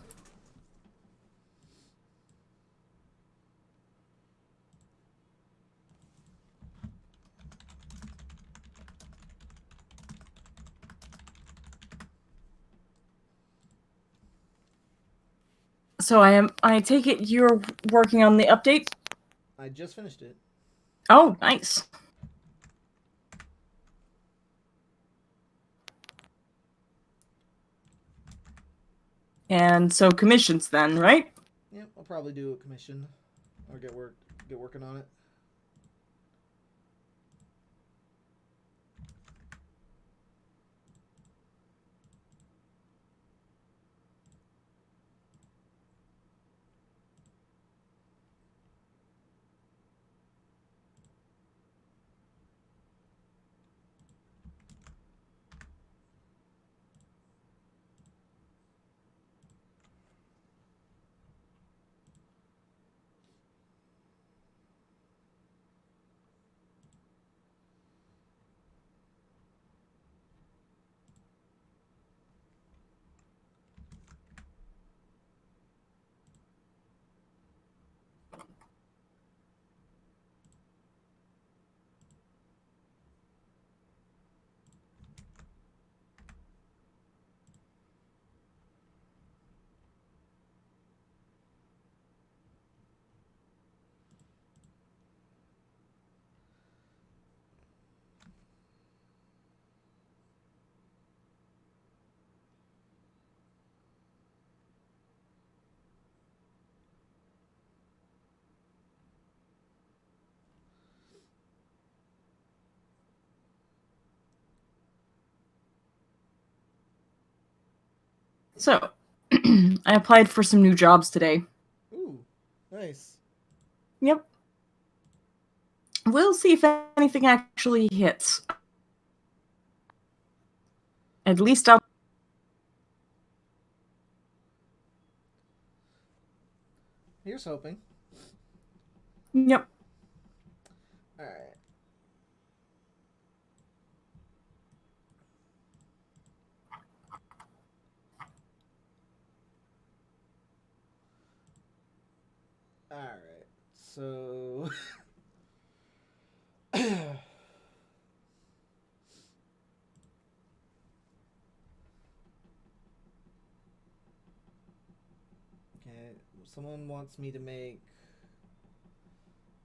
Speaker 2: So I take it you're working on the update?
Speaker 1: I just finished it.
Speaker 2: Oh, nice. And so commissions then, right?
Speaker 1: Yep, I'll probably do a commission or get working on it.
Speaker 2: So I applied for some new jobs today.
Speaker 1: Ooh, nice.
Speaker 2: Yep. We'll see if anything actually hits. At least I'll.
Speaker 1: Here's hoping.
Speaker 2: Yep.
Speaker 1: All right. All right. So. Okay. Someone wants me to make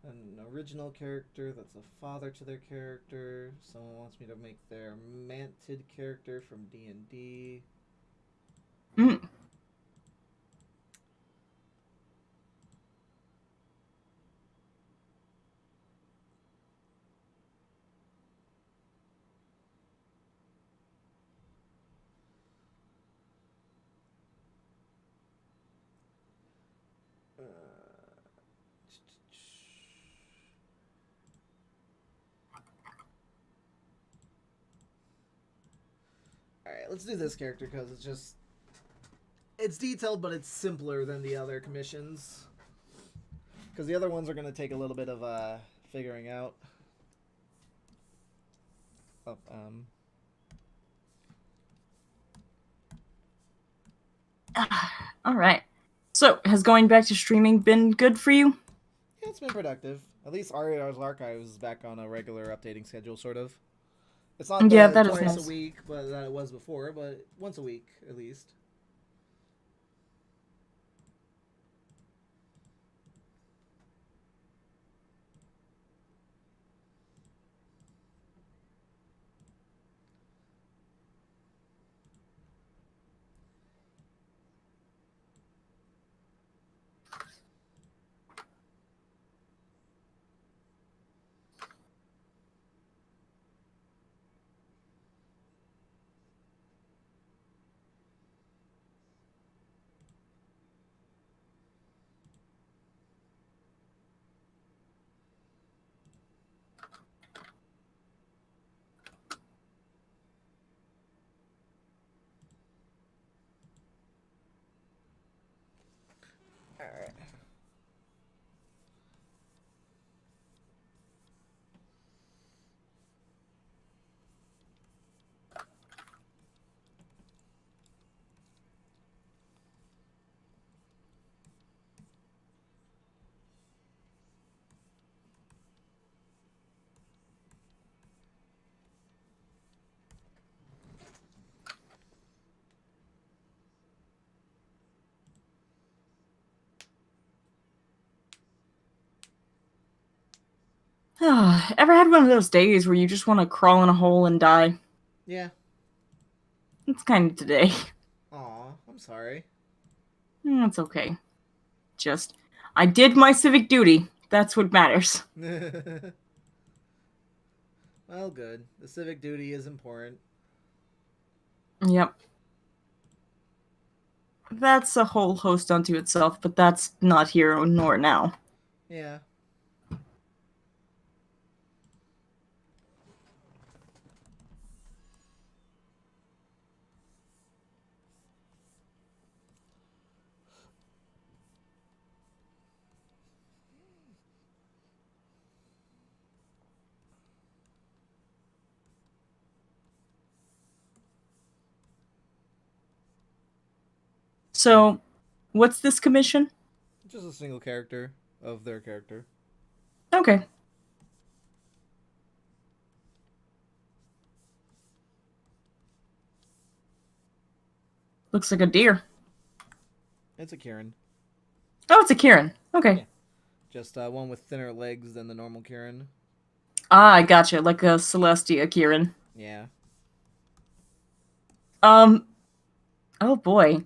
Speaker 1: an original character that's a father to their character. Someone wants me to make their Mantid character from D&D.
Speaker 2: Mm.
Speaker 1: Uh, all right, let's do this character because it's detailed, but it's simpler than the other commissions. Because the other ones are going to take a little bit of figuring out. Oh,
Speaker 2: All right. So has going back to streaming been good for you?
Speaker 1: Yeah, it's been productive. At least Ariar's Archives is back on a regular updating schedule, sort of. It's not
Speaker 2: Yeah,
Speaker 1: the
Speaker 2: that is
Speaker 1: twice a
Speaker 2: nice.
Speaker 1: week, but that it was before, but once a week at least.
Speaker 2: Ever had one of those days where you just want to crawl in a hole and die?
Speaker 1: Yeah.
Speaker 2: It's kind of today.
Speaker 1: Aw, I'm sorry.
Speaker 2: It's okay. Just, I did my civic duty. That's what matters.
Speaker 1: Well, good. The civic duty is important.
Speaker 2: Yep. That's a whole host unto itself, but that's not here nor now.
Speaker 1: Yeah.
Speaker 2: So, what's this commission?
Speaker 1: Just a single character of their character.
Speaker 2: Okay. Looks like a deer.
Speaker 1: It's a Kieran.
Speaker 2: Oh, it's a Kieran. Okay.
Speaker 1: Yeah. Just one with thinner legs than the normal Kieran.
Speaker 2: Ah, I gotcha. Like a Celestia Kieran.
Speaker 1: Yeah.
Speaker 2: Oh boy.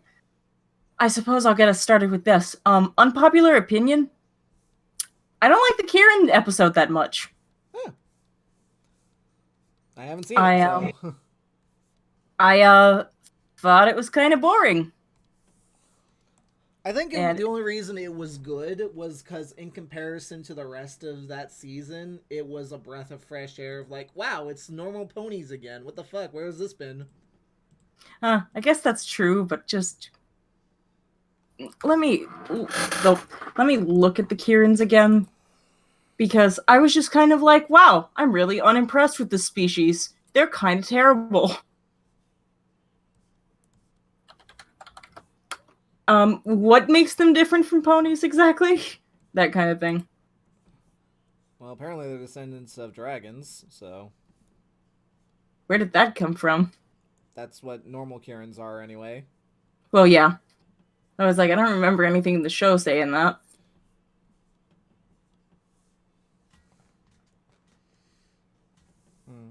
Speaker 2: I suppose I'll get us started with this. Unpopular opinion? I don't like the Kieran episode that much.
Speaker 1: Huh. I haven't seen
Speaker 2: I,
Speaker 1: it, so.
Speaker 2: I thought it was kind of boring.
Speaker 1: I think
Speaker 2: And
Speaker 1: the only reason it was good was because, in comparison to the rest of that season, it was a breath of fresh air of like, wow, it's normal ponies again. What the fuck? Where has this been?
Speaker 2: I guess that's true, but just let me let me look at the Kierans again, because I was just kind of like, wow, I'm really unimpressed with this species. They're kind of terrible. What makes them different from ponies exactly? That kind of thing.
Speaker 1: Well, apparently they're descendants of dragons, so
Speaker 2: Where did that come from?
Speaker 1: that's what normal Kierans are anyway.
Speaker 2: Well, yeah. I was like, I don't remember anything in the show saying that.
Speaker 1: Hmm.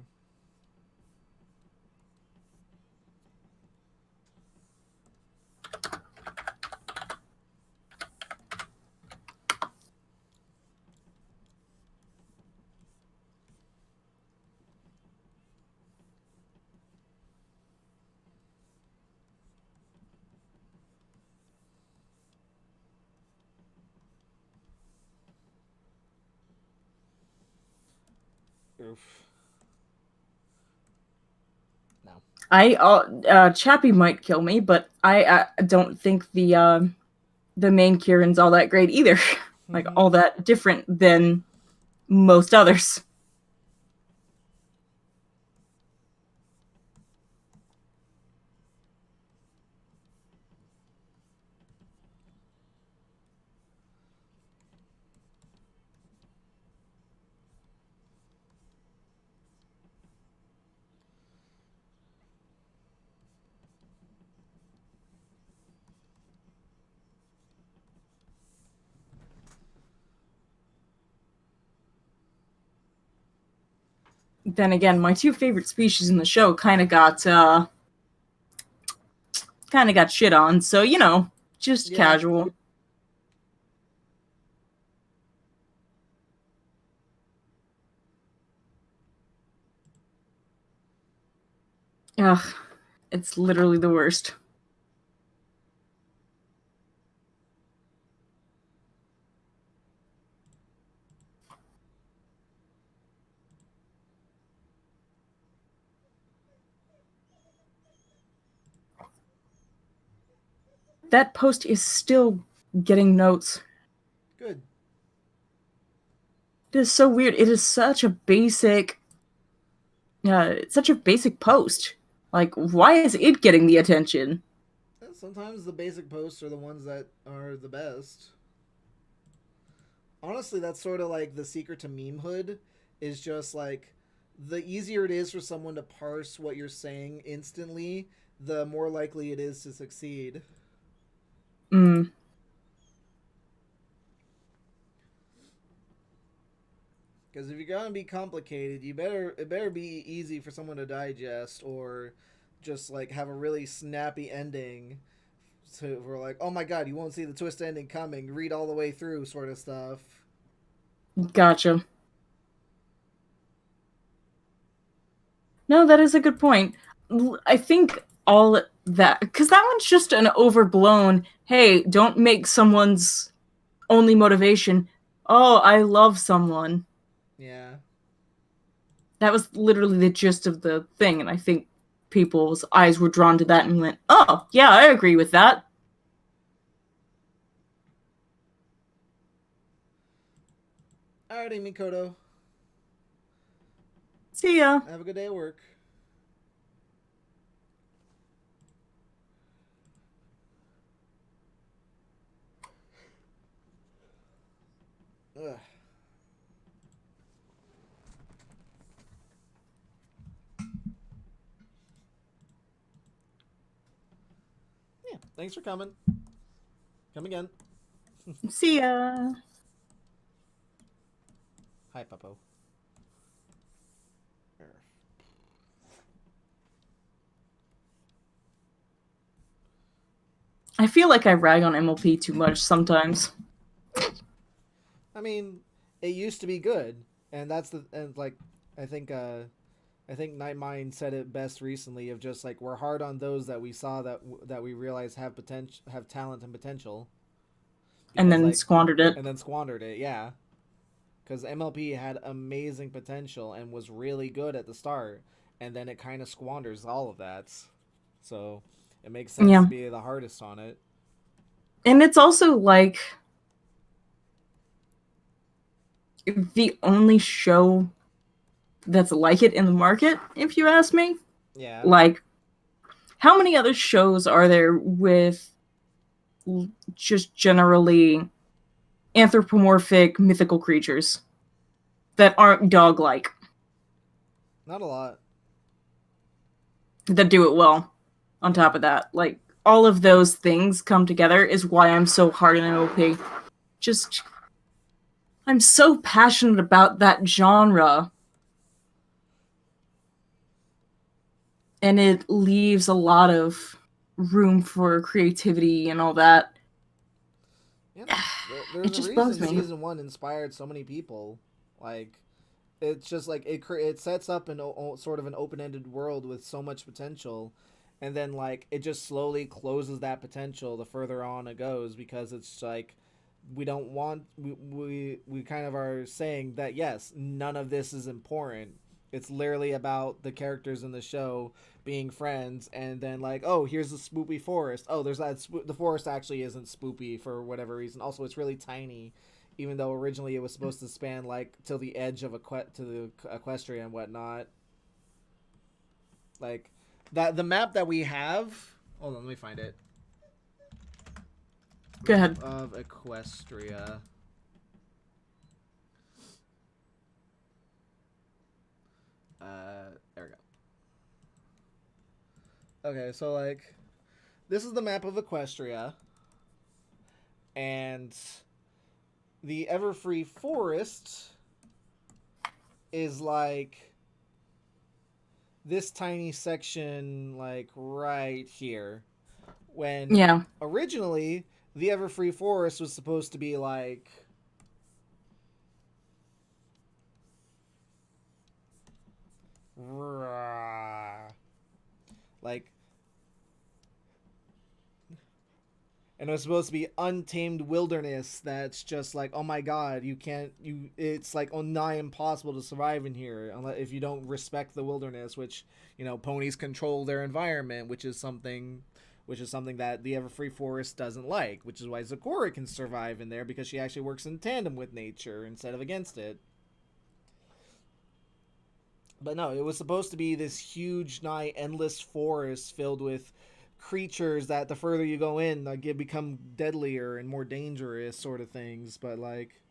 Speaker 1: Oof. No.
Speaker 2: Chappie might kill me, but I don't think the main Kieran's all that great either. Like all that different than most others. Then again, my two favorite species in the show kind of got shit on, so you know, just
Speaker 1: Yeah.
Speaker 2: casual. Ugh, it's literally the worst. That post is still getting notes.
Speaker 1: Good.
Speaker 2: It is so weird. It is such a basic post. Like, why is it getting the attention?
Speaker 1: Sometimes the basic posts are the ones that are the best. Honestly, that's sort of like the secret to memehood, is just like the easier it is for someone to parse what you're saying instantly, the more likely it is to succeed. Because if you're gonna be complicated, it better be easy for someone to digest, or just like have a really snappy ending. So we're like, oh my god, you won't see the twist ending coming. Read all the way through, sort of stuff.
Speaker 2: Gotcha. No, that is a good point. I think all that, because that one's just an overblown, hey, don't make someone's only motivation, oh, I love someone.
Speaker 1: Yeah.
Speaker 2: That was literally the gist of the thing, and I think people's eyes were drawn to that and went, oh, yeah, I agree with that.
Speaker 1: Alrighty, Mikoto.
Speaker 2: See ya.
Speaker 1: Have a good day at work. Ugh. Yeah, thanks for coming. Come again.
Speaker 2: See ya.
Speaker 1: Hi, Puppo.
Speaker 2: I feel like I rag on MLP too much sometimes.
Speaker 1: I mean, it used to be good, and that's the and like I think I think Nightmind said it best recently of just like we're hard on those that we saw that we realize have potential, have talent and potential,
Speaker 2: And
Speaker 1: because
Speaker 2: then
Speaker 1: like
Speaker 2: squandered it.
Speaker 1: and then squandered it. Yeah, because MLP had amazing potential and was really good at the start, and then it kind of squanders all of that. So it makes sense
Speaker 2: Yeah.
Speaker 1: to be the hardest on it.
Speaker 2: And it's also like the only show that's like it in the market, if you ask me.
Speaker 1: Yeah.
Speaker 2: Like, how many other shows are there with just generally anthropomorphic mythical creatures that aren't dog-like,
Speaker 1: Not a lot.
Speaker 2: that do it well? On top of that, like, all of those things come together is why I'm so hard on MLP. Just, I'm so passionate about that genre, and it leaves a lot of room for creativity and all that.
Speaker 1: Yeah,
Speaker 2: It
Speaker 1: there's a
Speaker 2: just bugs
Speaker 1: reason
Speaker 2: me.
Speaker 1: season one inspired so many people. Like, it's just like it sets up sort of an open ended world with so much potential, and then like it just slowly closes that potential the further on it goes, because it's like we don't want we kind of are saying that yes, none of this is important. It's literally about the characters in the show being friends, and then like, oh, here's the spoopy forest. Oh, there's that. The forest actually isn't spoopy for whatever reason. Also, it's really tiny, even though originally it was supposed to span like till the edge of to the Equestria and whatnot. Like that, the map that we have. Hold on, let me find it.
Speaker 2: Go ahead.
Speaker 1: Of Equestria. There we go. Okay, so like, this is the map of Equestria, and the Everfree Forest is like this tiny section, like right here. When
Speaker 2: Yeah.
Speaker 1: originally the Everfree Forest was supposed to be like like, and it was supposed to be untamed wilderness that's just like, oh my god, you can't, it's like nigh impossible to survive in here unless if you don't respect the wilderness, which, you know, ponies control their environment, which is something that the Everfree Forest doesn't like, which is why Zecora can survive in there, because she actually works in tandem with nature instead of against it. But no, it was supposed to be this huge, nigh endless forest filled with creatures that the further you go in, like, become deadlier and more dangerous, sort of things. But like,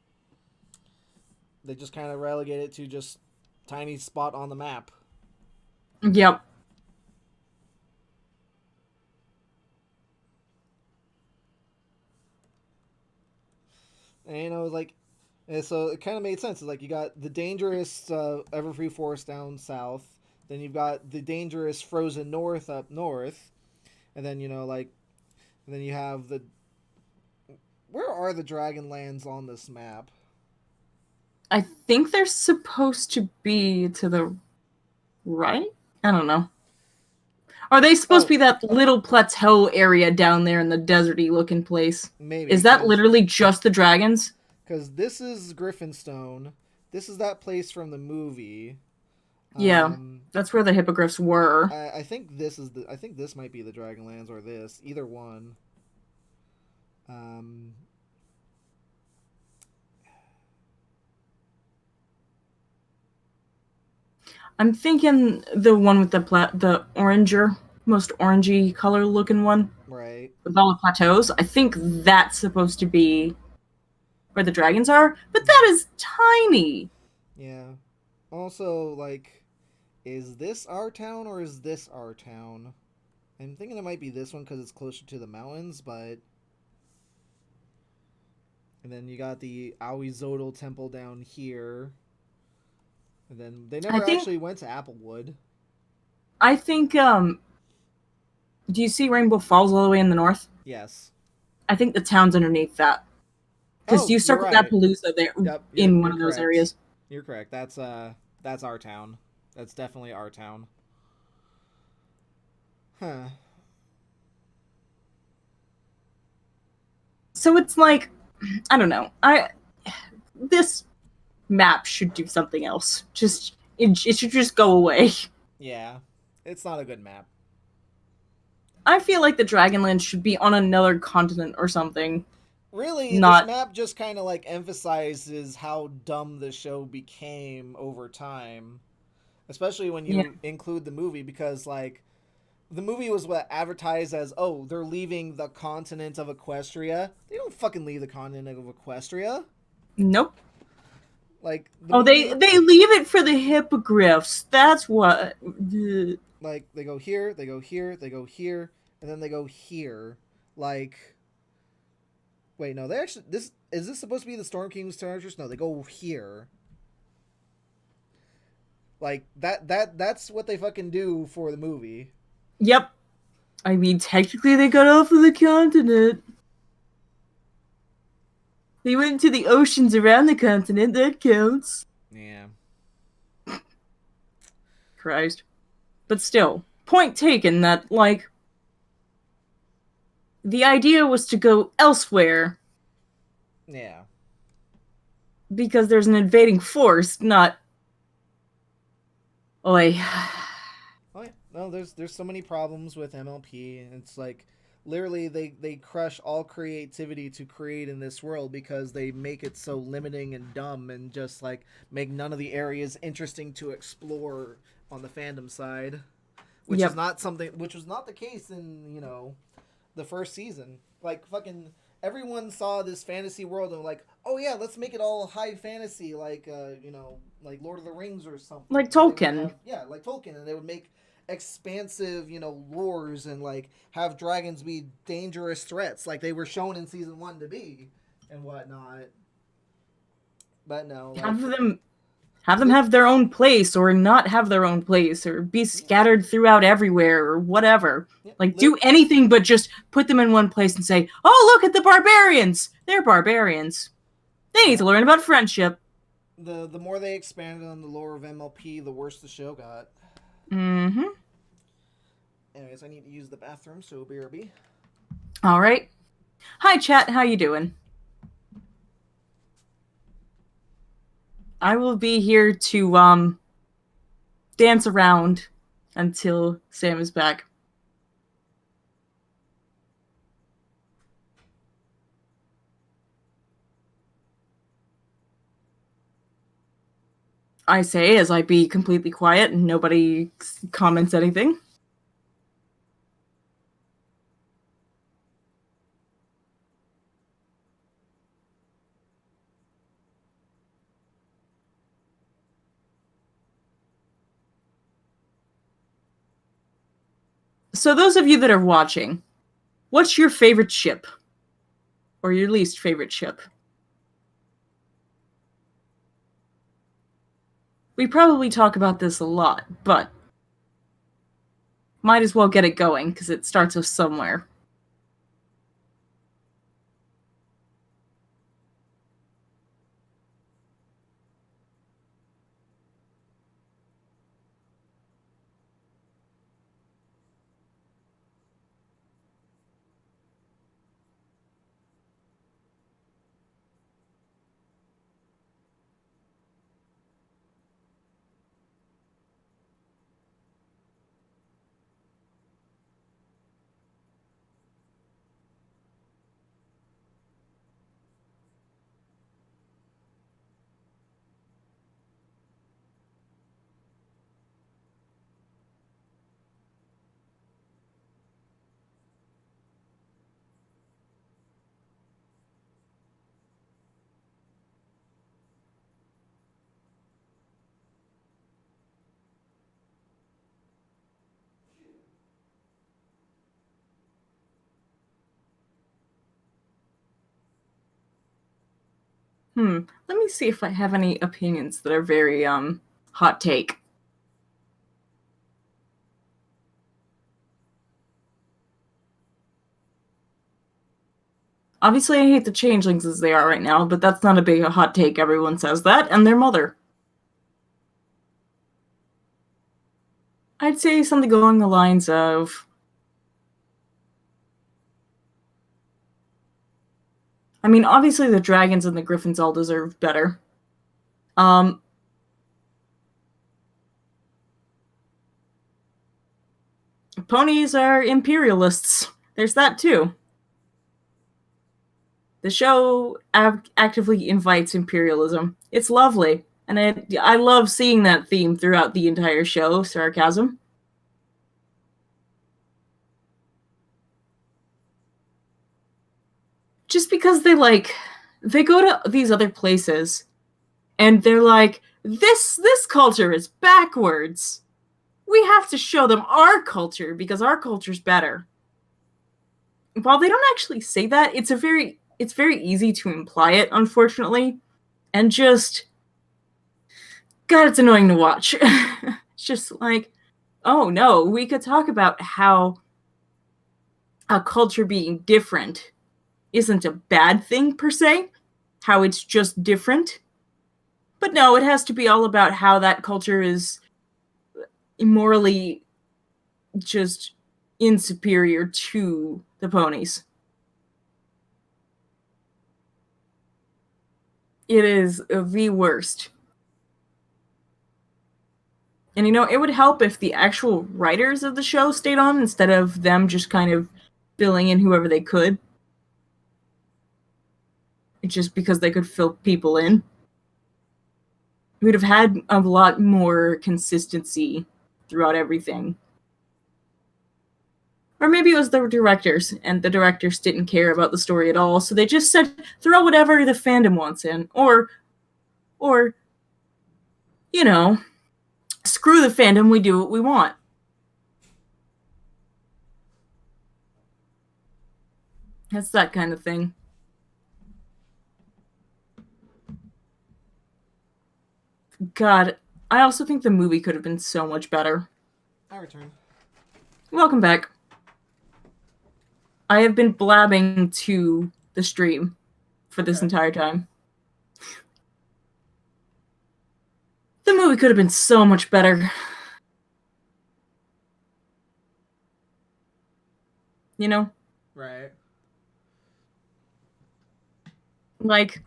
Speaker 1: they just kind of relegate it to just tiny spot on the map.
Speaker 2: Yep.
Speaker 1: And you know, like, And so it kind of made sense. It's like you got the dangerous Everfree Forest down south, then you've got the dangerous Frozen North up north, and then and then you have the. Where are the Dragonlands on this map?
Speaker 2: I think they're supposed to be to the right? I don't know. Are they supposed to be that little plateau area down there in the deserty looking place?
Speaker 1: Maybe.
Speaker 2: Is that literally just the dragons?
Speaker 1: Because this is Griffinstone. This is that place from the movie.
Speaker 2: Yeah, that's where the hippogriffs were.
Speaker 1: I think this is the. I think this might be the Dragonlands or this. Either one.
Speaker 2: I'm thinking the one with the oranger, most orangey color looking one.
Speaker 1: Right.
Speaker 2: With all the plateaus. I think that's supposed to be where the dragons are, but that is tiny.
Speaker 1: Yeah. Also, like, is this our town or is this our town? I'm thinking it might be this one because it's closer to the mountains, but. And then you got the Aoi temple down here. And then they never actually went to Applewood.
Speaker 2: I think, do you see Rainbow Falls all the way in the north?
Speaker 1: Yes.
Speaker 2: I think the town's underneath that. Because you circled that Palooza there in one of those areas.
Speaker 1: You're correct. That's our town. That's definitely our town. Huh.
Speaker 2: So it's like, I don't know. This map should do something else. It should just go away.
Speaker 1: Yeah. It's not a good map.
Speaker 2: I feel like the Dragonland should be on another continent or something.
Speaker 1: Really, this map just kind of like emphasizes how dumb the show became over time. Especially when you include the movie, because like the movie was what advertised as, oh, they're leaving the continent of Equestria. They don't fucking leave the continent of Equestria.
Speaker 2: Nope.
Speaker 1: Like
Speaker 2: they leave it for the hippogriffs. That's what.
Speaker 1: Like they go here, they go here, they go here, and then they go here. Like, wait, no, they actually is this supposed to be the Storm King's territories? No, they go here. Like that's what they fucking do for the movie.
Speaker 2: Yep. I mean, technically they got off of the continent. They went to the oceans around the continent. That counts.
Speaker 1: Yeah.
Speaker 2: Christ. But still, point taken that, like, the idea was to go elsewhere.
Speaker 1: Yeah.
Speaker 2: Because there's an invading force, not... Oi.
Speaker 1: Oh, yeah. No, there's so many problems with MLP. It's like, literally, they crush all creativity to create in this world because they make it so limiting and dumb and just, like, make none of the areas interesting to explore on the fandom side. Which is not something... Which was not the case in, the first season. Like, fucking... Everyone saw this fantasy world and like, oh yeah, let's make it all high fantasy, like, like Lord of the Rings or something.
Speaker 2: Like Tolkien.
Speaker 1: Like Tolkien. And they would make expansive, lores and, like, have dragons be dangerous threats like they were shown in season 1 to be and whatnot. But no. Like,
Speaker 2: have them have their own place or not have their own place or be scattered throughout everywhere or whatever. Yeah, like, do anything but just put them in one place and say, oh, look at the barbarians. They're barbarians. They need to learn about friendship.
Speaker 1: The more they expanded on the lore of MLP, the worse the show got.
Speaker 2: Mm-hmm.
Speaker 1: Anyways, I need to use the bathroom, so BRB.
Speaker 2: All right. Hi, chat. How you doing? I will be here to dance around until Sam is back. I say as I be completely quiet and nobody comments anything. So those of you that are watching, what's your favorite ship? Or your least favorite ship? We probably talk about this a lot, but might as well get it going, because it starts with somewhere. Let me see if I have any opinions that are very, hot take. Obviously, I hate the changelings as they are right now, but that's not a big hot take. Everyone says that, and their mother. I'd say something along the lines of, I mean, obviously the dragons and the griffins all deserve better. Ponies are imperialists. There's that too. The show actively invites imperialism. It's lovely. And I love seeing that theme throughout the entire show, sarcasm. Just because they go to these other places and they're like, this culture is backwards. We have to show them our culture because our culture's better. While they don't actually say that, it's very easy to imply it, unfortunately. And just, God, it's annoying to watch. It's just like, oh no, we could talk about how a culture being different isn't a bad thing per se, how it's just different. But no, it has to be all about how that culture is morally just insuperior to the ponies. It is the worst. And it would help if the actual writers of the show stayed on instead of them just kind of filling in whoever they could. Just because they could fill people in. We'd have had a lot more consistency throughout everything. Or maybe it was the directors, and the directors didn't care about the story at all, so they just said, throw whatever the fandom wants in. Or, screw the fandom, we do what we want. That's that kind of thing. God, I also think the movie could have been so much better.
Speaker 1: I return.
Speaker 2: Welcome back. I have been blabbing to the stream for this entire time. The movie could have been so much better.
Speaker 1: Right.
Speaker 2: Like,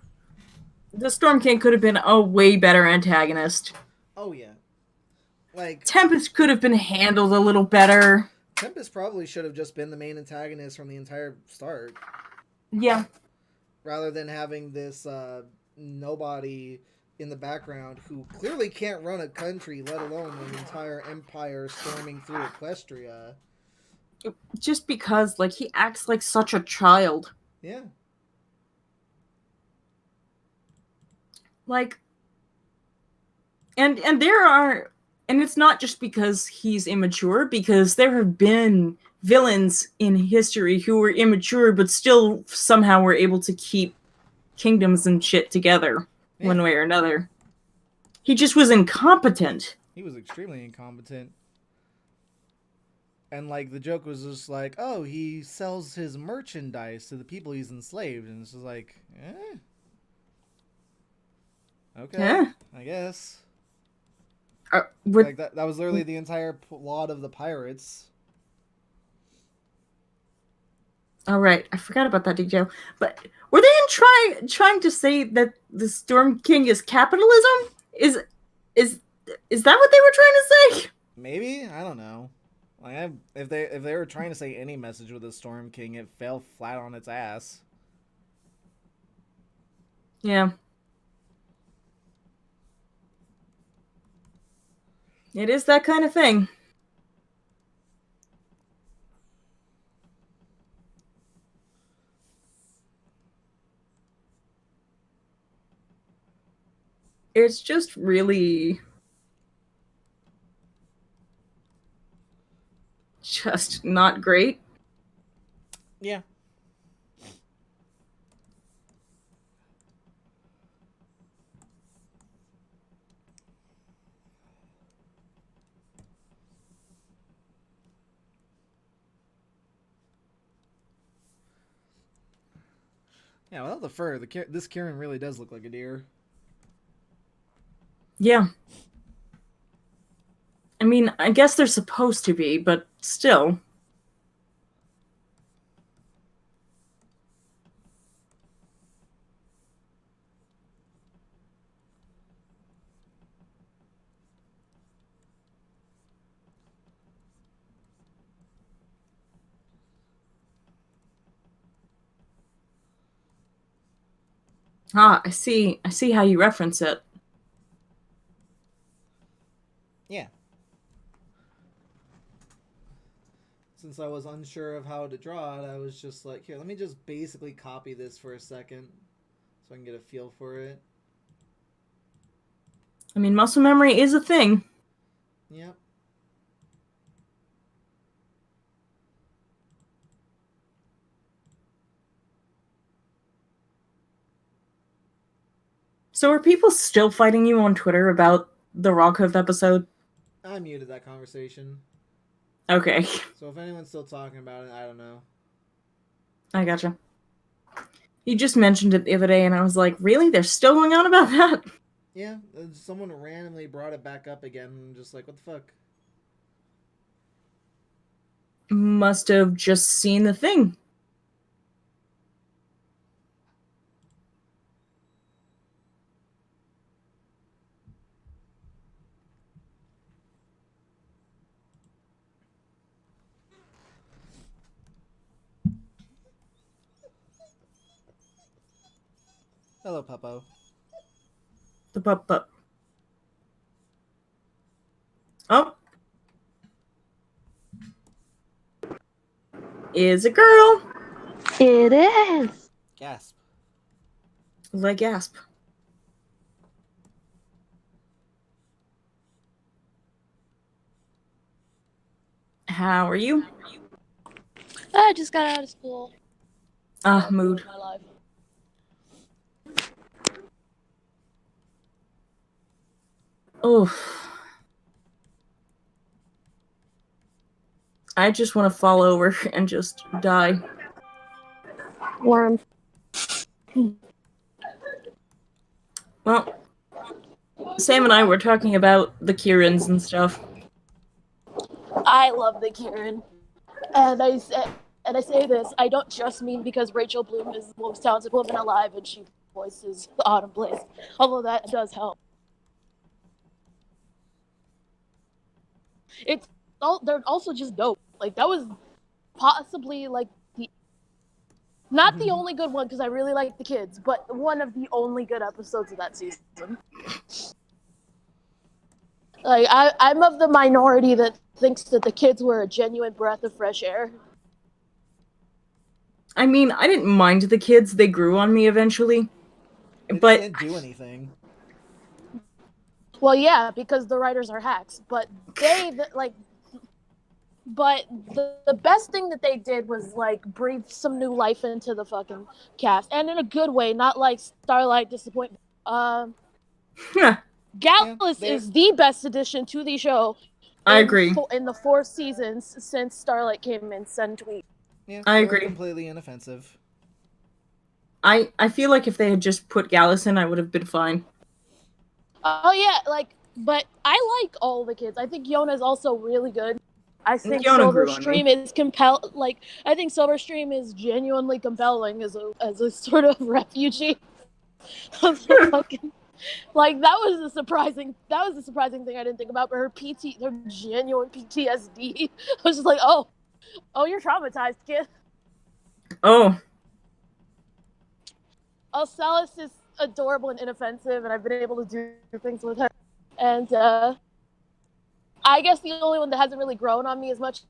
Speaker 2: the Storm King could have been a way better antagonist.
Speaker 1: Oh, yeah. Like,
Speaker 2: Tempest could have been handled a little better.
Speaker 1: Tempest probably should have just been the main antagonist from the entire start.
Speaker 2: Yeah.
Speaker 1: Rather than having this nobody in the background who clearly can't run a country, let alone an entire empire storming through Equestria.
Speaker 2: Just because, he acts like such a child.
Speaker 1: Yeah.
Speaker 2: And it's not just because he's immature, because there have been villains in history who were immature but still somehow were able to keep kingdoms and shit together one way or another. He just was incompetent.
Speaker 1: He was extremely incompetent. And like the joke was just like, oh, he sells his merchandise to the people he's enslaved, and it's just like, okay,
Speaker 2: Yeah.
Speaker 1: I guess.
Speaker 2: With,
Speaker 1: Like that was literally the entire plot of the Pirates.
Speaker 2: all right, I forgot about that detail. But were they trying to say that the Storm King is capitalism? Is that what they were trying to say?
Speaker 1: Maybe, I don't know. Like if they were trying to say any message with the Storm King, it fell flat on its ass.
Speaker 2: Yeah. It is that kind of thing. It's just really just not great.
Speaker 1: Yeah. Yeah, without the fur, this Kieran really does look like a deer.
Speaker 2: Yeah. I mean, I guess they're supposed to be, but still. Ah, I see how you reference it.
Speaker 1: Yeah. Since I was unsure of how to draw it, I was just like, here, let me just basically copy this for a second so I can get a feel for it.
Speaker 2: I mean, muscle memory is a thing.
Speaker 1: Yep.
Speaker 2: So are people still fighting you on Twitter about the Rockcliffe episode?
Speaker 1: I muted that conversation.
Speaker 2: Okay.
Speaker 1: So if anyone's still talking about it, I don't know.
Speaker 2: I gotcha. You just mentioned it the other day, and I was like, really? They're still going on about that?
Speaker 1: Yeah, someone randomly brought it back up again, and just like, what the fuck?
Speaker 2: Must have just seen the thing.
Speaker 1: Hello, Puppo.
Speaker 2: The pup. Oh. Is a girl.
Speaker 3: It is.
Speaker 1: Gasp.
Speaker 2: Like gasp. How are you?
Speaker 3: I just got out of school.
Speaker 2: Mood.
Speaker 3: My life.
Speaker 2: Oh. I just want to fall over and just die.
Speaker 3: Worm.
Speaker 2: Well, Sam and I were talking about the Kierans and stuff.
Speaker 3: I love the Kieran. And I say this, I don't just mean because Rachel Bloom is the most talented woman alive and she voices Autumn Blaze. Although that does help. They're also just dope. Like that was possibly like not the only good one because I really like the kids, but one of the only good episodes of that season. Like I'm of the minority that thinks that the kids were a genuine breath of fresh air.
Speaker 2: I mean, I didn't mind the kids. They grew on me eventually.
Speaker 1: They
Speaker 2: But
Speaker 1: didn't do anything.
Speaker 3: Well, yeah, because the writers are hacks, but the best thing that they did was like breathe some new life into the fucking cast, and in a good way, not like Starlight disappointment.
Speaker 2: yeah.
Speaker 3: Gallus
Speaker 1: they're-
Speaker 3: is the best addition to the show.
Speaker 2: I agree.
Speaker 3: In the 4 seasons since Starlight came in, send tweet.
Speaker 1: Yeah,
Speaker 2: I
Speaker 1: they're
Speaker 2: agree.
Speaker 1: completely inoffensive.
Speaker 2: I feel like if they had just put Gallus in, I would have been fine.
Speaker 3: Oh yeah, but I like all the kids. I think Yona's also really good. I think
Speaker 2: Yona grew on
Speaker 3: Silverstream is I think Silverstream is genuinely compelling as a sort of refugee. Of the fucking, that was a surprising thing I didn't think about. But her genuine PTSD. I was just like, oh, you're traumatized, kid.
Speaker 2: Oh,
Speaker 3: Celis is adorable and inoffensive, and I've been able to do things with her. And I guess the only one that hasn't really grown on me as much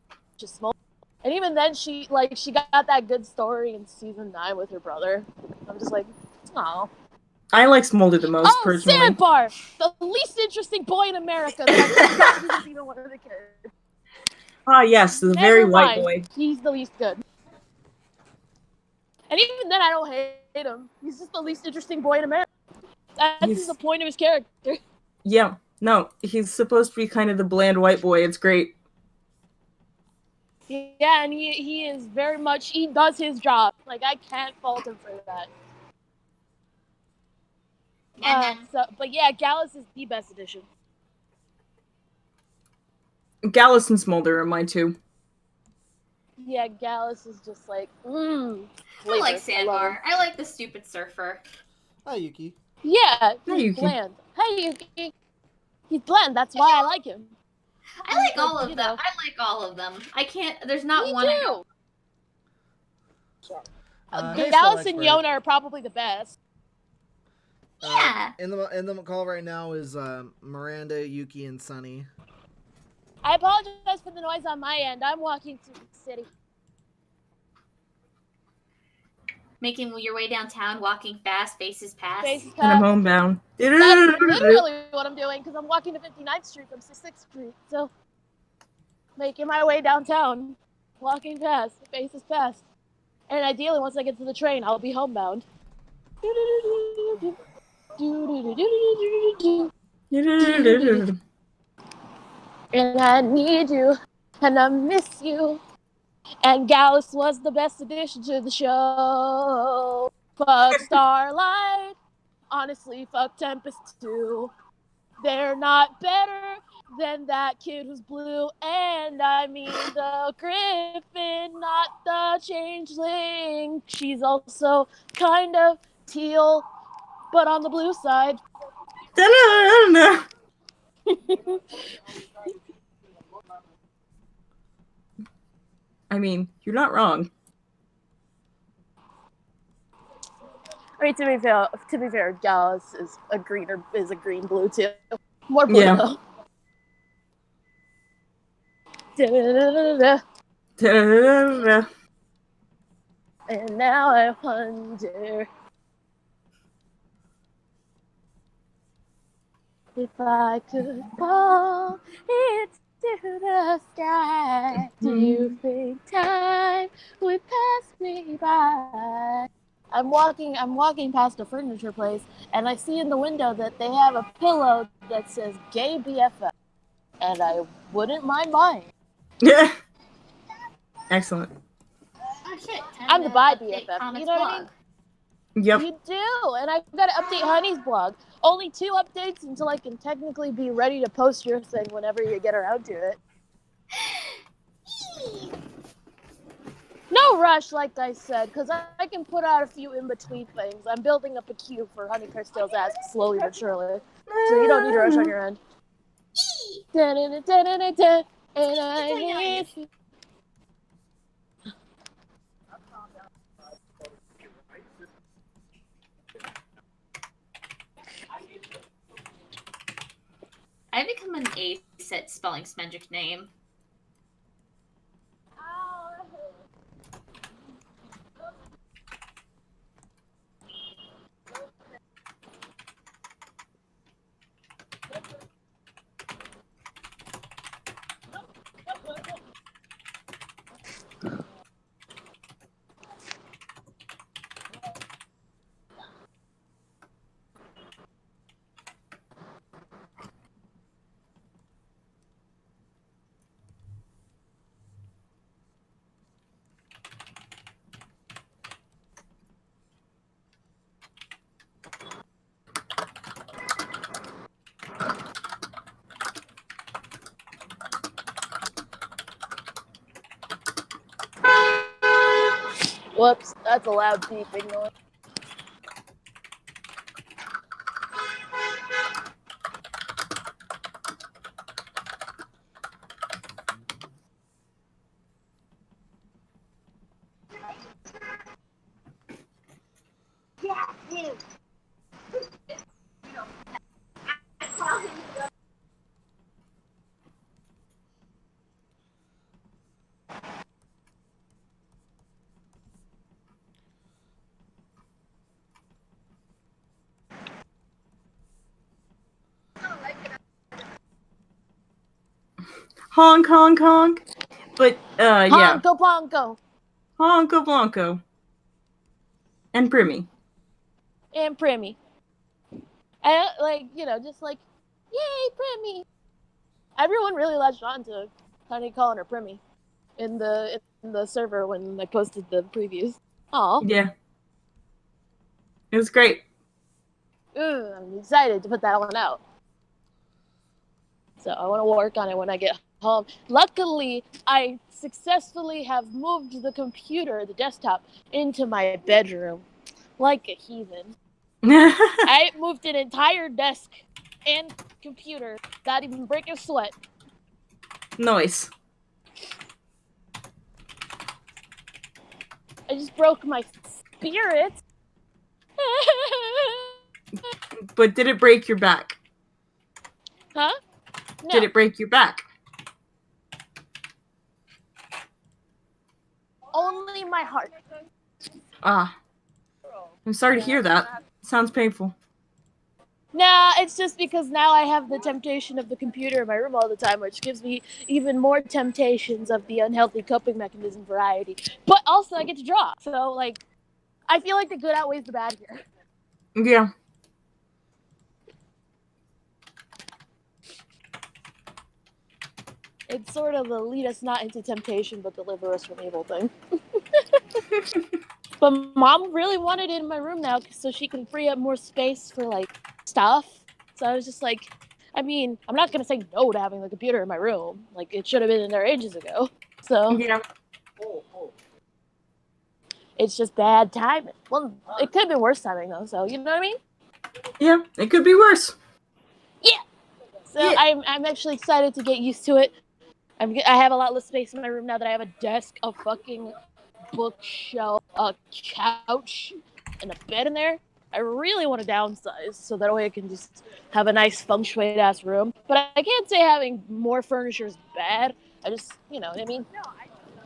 Speaker 3: is Smolder. And even then, she got that good story in season 9 with her brother. I'm just like, oh.
Speaker 2: I like Smolder the most, personally.
Speaker 3: Sandbar! The least interesting boy in America that I forgot he was even one of the kids.
Speaker 2: Ah, yes, the very white boy.
Speaker 3: He's the least good. And even then, I don't hate him. He's just the least interesting boy in America. That's the point of his character.
Speaker 2: Yeah, no, he's supposed to be kind of the bland white boy. It's great.
Speaker 3: Yeah, and he is very much, he does his job. I can't fault him for that. But yeah, Gallus is the best addition.
Speaker 2: Gallus and Smolder are mine too.
Speaker 3: Yeah, Gallus is just like,
Speaker 4: I like Sandbar. I like the stupid surfer.
Speaker 1: Hi, Yuki.
Speaker 3: Yeah, he's
Speaker 2: Yuki.
Speaker 3: bland. Hey, Yuki. He's bland. That's why I like him.
Speaker 4: I like all of them. I like all of them. I can't. There's not
Speaker 3: Me
Speaker 4: one.
Speaker 3: too.
Speaker 1: Hey,
Speaker 3: Gallus
Speaker 1: Spell
Speaker 3: and
Speaker 1: Expert.
Speaker 3: Yona are probably the best.
Speaker 4: Yeah.
Speaker 1: In the call right now is Miranda, Yuki, and Sunny.
Speaker 3: I apologize for the noise on my end. I'm walking to the city.
Speaker 4: Making your way downtown, walking fast, faces past.
Speaker 3: Faces
Speaker 2: And I'm
Speaker 3: past.
Speaker 2: homebound.
Speaker 3: That's literally what I'm doing because I'm walking to 59th Street from 66th Street. So, making my way downtown, walking fast, faces past. And ideally, once I get to the train, I'll be homebound. And I need you, and I miss you. And Gallus was the best addition to the show. Fuck Starlight. Honestly, fuck Tempest too. They're not better than that kid who's blue. And I mean the Griffin, not the Changeling. She's also kind of teal, but on the blue side.
Speaker 2: I mean, you're not wrong.
Speaker 3: I mean, to be fair, Gallus is a green blue too. More blue
Speaker 2: Yeah.
Speaker 3: though. And now I wonder if I could fall into the sky. Do you think time would pass me by? I'm walking past a furniture place, and I see in the window that they have a pillow that says "Gay BFF," and I wouldn't mind buying.
Speaker 2: Yeah. Excellent.
Speaker 4: Oh shit!
Speaker 3: I'm the bi
Speaker 4: update
Speaker 3: BFF,
Speaker 4: Comet's
Speaker 3: you know what I
Speaker 4: blog.
Speaker 2: Yep.
Speaker 3: You do, and I've got to update Honey's blog. Only 2 updates until I can technically be ready to post your thing whenever you get around to it. No rush, like I said, because I can put out a few in-between things. I'm building up a queue for Honey Crystale's ass slowly but surely. So you don't need to rush on your end. Da-da-da-da-da-da, and I need you.
Speaker 4: I've become an ace at spelling Smendrick's name.
Speaker 3: Whoops, that's a loud beeping noise.
Speaker 2: Honk, honk, honk. But, yeah.
Speaker 3: Honko Ponko
Speaker 2: Honko Blanco. And Primmy.
Speaker 3: and Primmy. And, like, you know, just like, yay, Primmy. Everyone really latched on to Honey calling her Primmy in the server when I posted the previews. Aw.
Speaker 2: Yeah. It was great.
Speaker 3: I'm excited to put that one out. So I want to work on it when I get home. Luckily, I successfully have moved the computer, the desktop, into my bedroom like a heathen. I moved an entire desk and computer, not even break a sweat.
Speaker 2: Nice.
Speaker 3: I just broke my spirit.
Speaker 2: But did it break your back?
Speaker 3: Huh? No.
Speaker 2: Did it break your back?
Speaker 3: Only my heart.
Speaker 2: Ah. I'm sorry to hear that. Sounds painful.
Speaker 3: Nah, it's just because now I have the temptation of the computer in my room all the time, which gives me even more temptations of the unhealthy coping mechanism variety. But also, I get to draw, so like, I feel like the good outweighs the bad here.
Speaker 2: Yeah.
Speaker 3: It's sort of a lead us not into temptation, but deliver us from evil thing. But Mom really wanted it in my room now, so she can free up more space for like stuff. So I was just like, I mean, I'm not gonna say no to having the computer in my room. Like it should have been in there ages ago. So
Speaker 2: Yeah.
Speaker 3: it's just bad timing. Well, it could have been worse timing though. So you know what I mean?
Speaker 2: Yeah. It could be worse.
Speaker 3: So I'm actually excited to get used to it. I have a lot less space in my room now that I have a desk, a fucking bookshelf, a couch, and a bed in there. I really want to downsize so that way I can just have a nice feng shui ass room. But I can't say having more furniture is bad. I just, you know what I mean?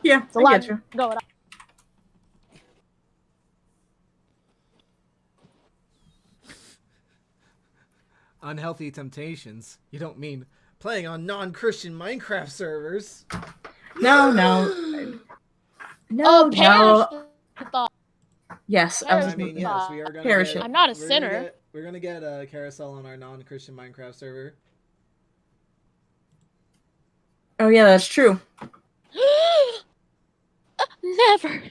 Speaker 2: Yeah.
Speaker 3: It's a
Speaker 2: I
Speaker 3: lot
Speaker 2: get you.
Speaker 3: going on.
Speaker 1: Unhealthy temptations. You don't mean playing on non-Christian Minecraft servers?
Speaker 2: No.
Speaker 3: Oh,
Speaker 2: No.
Speaker 3: perish the thought.
Speaker 2: Yes.
Speaker 3: Perish
Speaker 1: I mean,
Speaker 3: the
Speaker 1: yes,
Speaker 3: thought.
Speaker 1: we are gonna
Speaker 2: Perish
Speaker 1: get.
Speaker 2: it.
Speaker 3: I'm not a
Speaker 1: we're
Speaker 3: sinner.
Speaker 1: Gonna get, we're gonna get a carousel on our non-Christian Minecraft server.
Speaker 2: Oh yeah, that's true.
Speaker 3: Never.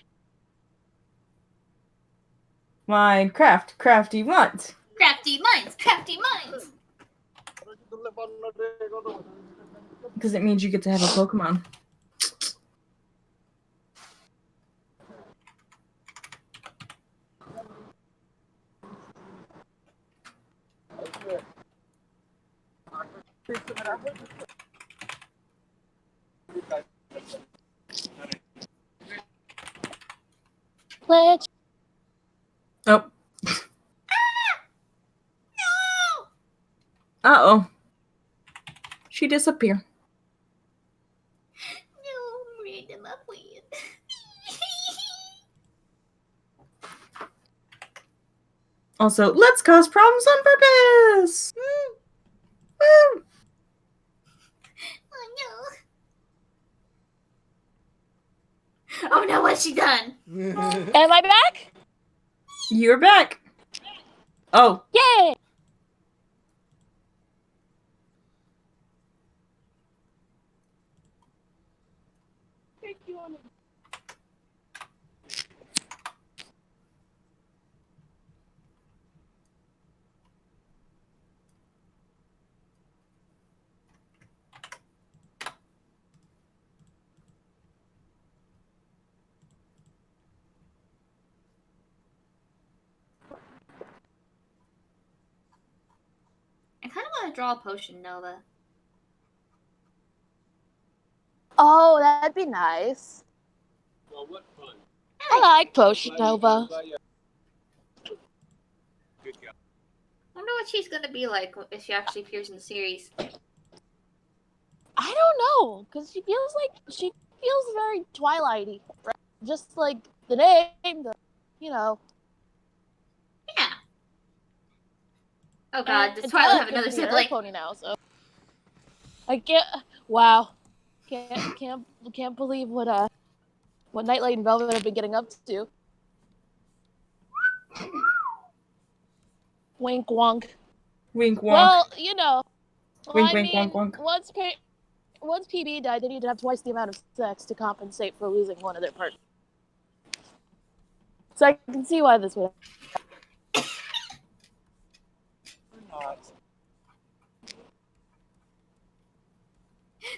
Speaker 2: Minecraft, crafty what?
Speaker 4: Crafty minds, crafty minds.
Speaker 2: Because it means you get to have a Pokemon.
Speaker 3: Let's.
Speaker 2: Oh. Uh-oh. She disappeared.
Speaker 4: No, random upwind.
Speaker 2: Also, let's cause problems on purpose! Woo! Woo!
Speaker 4: Oh no. Oh no, what's she done?
Speaker 3: Am I back?
Speaker 2: You're back. Oh.
Speaker 3: Yay!
Speaker 4: gotta draw a potion, Nova.
Speaker 3: Oh, that'd be nice. I like Potion Nova.
Speaker 4: I wonder what she's gonna be like if she actually appears in the series.
Speaker 3: I don't know, because she feels very Twilighty, right? Just like the name, you know.
Speaker 4: Yeah. Oh god, does
Speaker 3: And
Speaker 4: Twilight have
Speaker 3: Twilight
Speaker 4: another
Speaker 3: could be her
Speaker 4: sibling?
Speaker 3: pony now, so I can't. Wow, can't believe what Nightlight and Velvet have been getting up to. Wink wonk.
Speaker 2: Wink wonk.
Speaker 3: Well, you know. Well,
Speaker 2: Wink,
Speaker 3: I
Speaker 2: wink,
Speaker 3: mean,
Speaker 2: wonk, wonk.
Speaker 3: once PB died, they needed to have twice the amount of sex to compensate for losing one of their partners. So I can see why this would.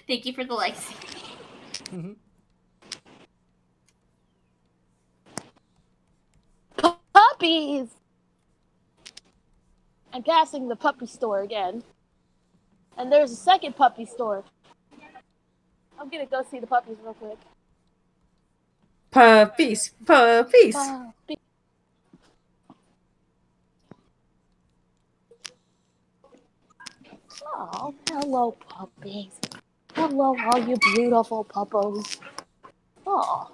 Speaker 4: Thank you for the likes.
Speaker 3: Puppies! I'm passing the puppy store again. And there's a second puppy store. I'm gonna go see the puppies real quick.
Speaker 2: Puppies. Puppies.
Speaker 3: Puppy. Oh, hello, puppies. Hello, all you beautiful puppos. Oh.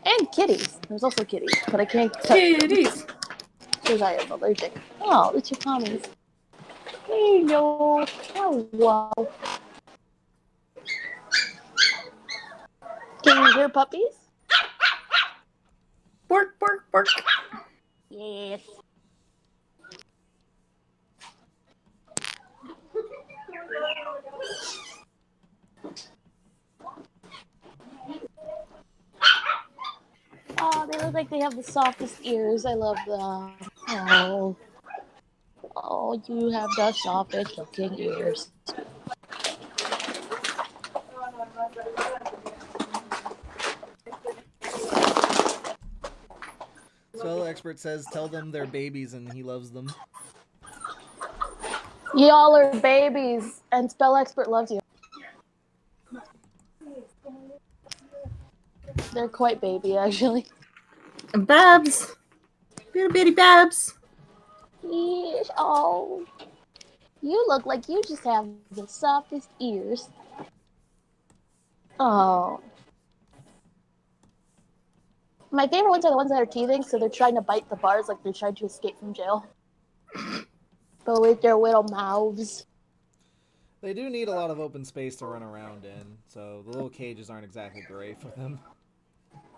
Speaker 3: And kitties. There's also kitties, but I can't touch them
Speaker 2: Kitties.
Speaker 3: because I am allergic. Oh, the two puppies. Hello. Hello. Can you hear puppies?
Speaker 2: Bork, bork, bork.
Speaker 3: Yes. Oh, they look like they have the softest ears. I love them. Oh. Oh, you have the softest looking ears.
Speaker 1: Spell expert says tell them they're babies and he loves them.
Speaker 3: Y'all are babies, and Spell Expert loves you. They're quite baby, actually.
Speaker 2: And Babs. Little bitty Babs.
Speaker 3: Yes, oh. You look like you just have the softest ears. Oh. My favorite ones are the ones that are teething, so they're trying to bite the bars like they're trying to escape from jail. But with their little mouths.
Speaker 1: They do need a lot of open space to run around in, so the little cages aren't exactly great for them.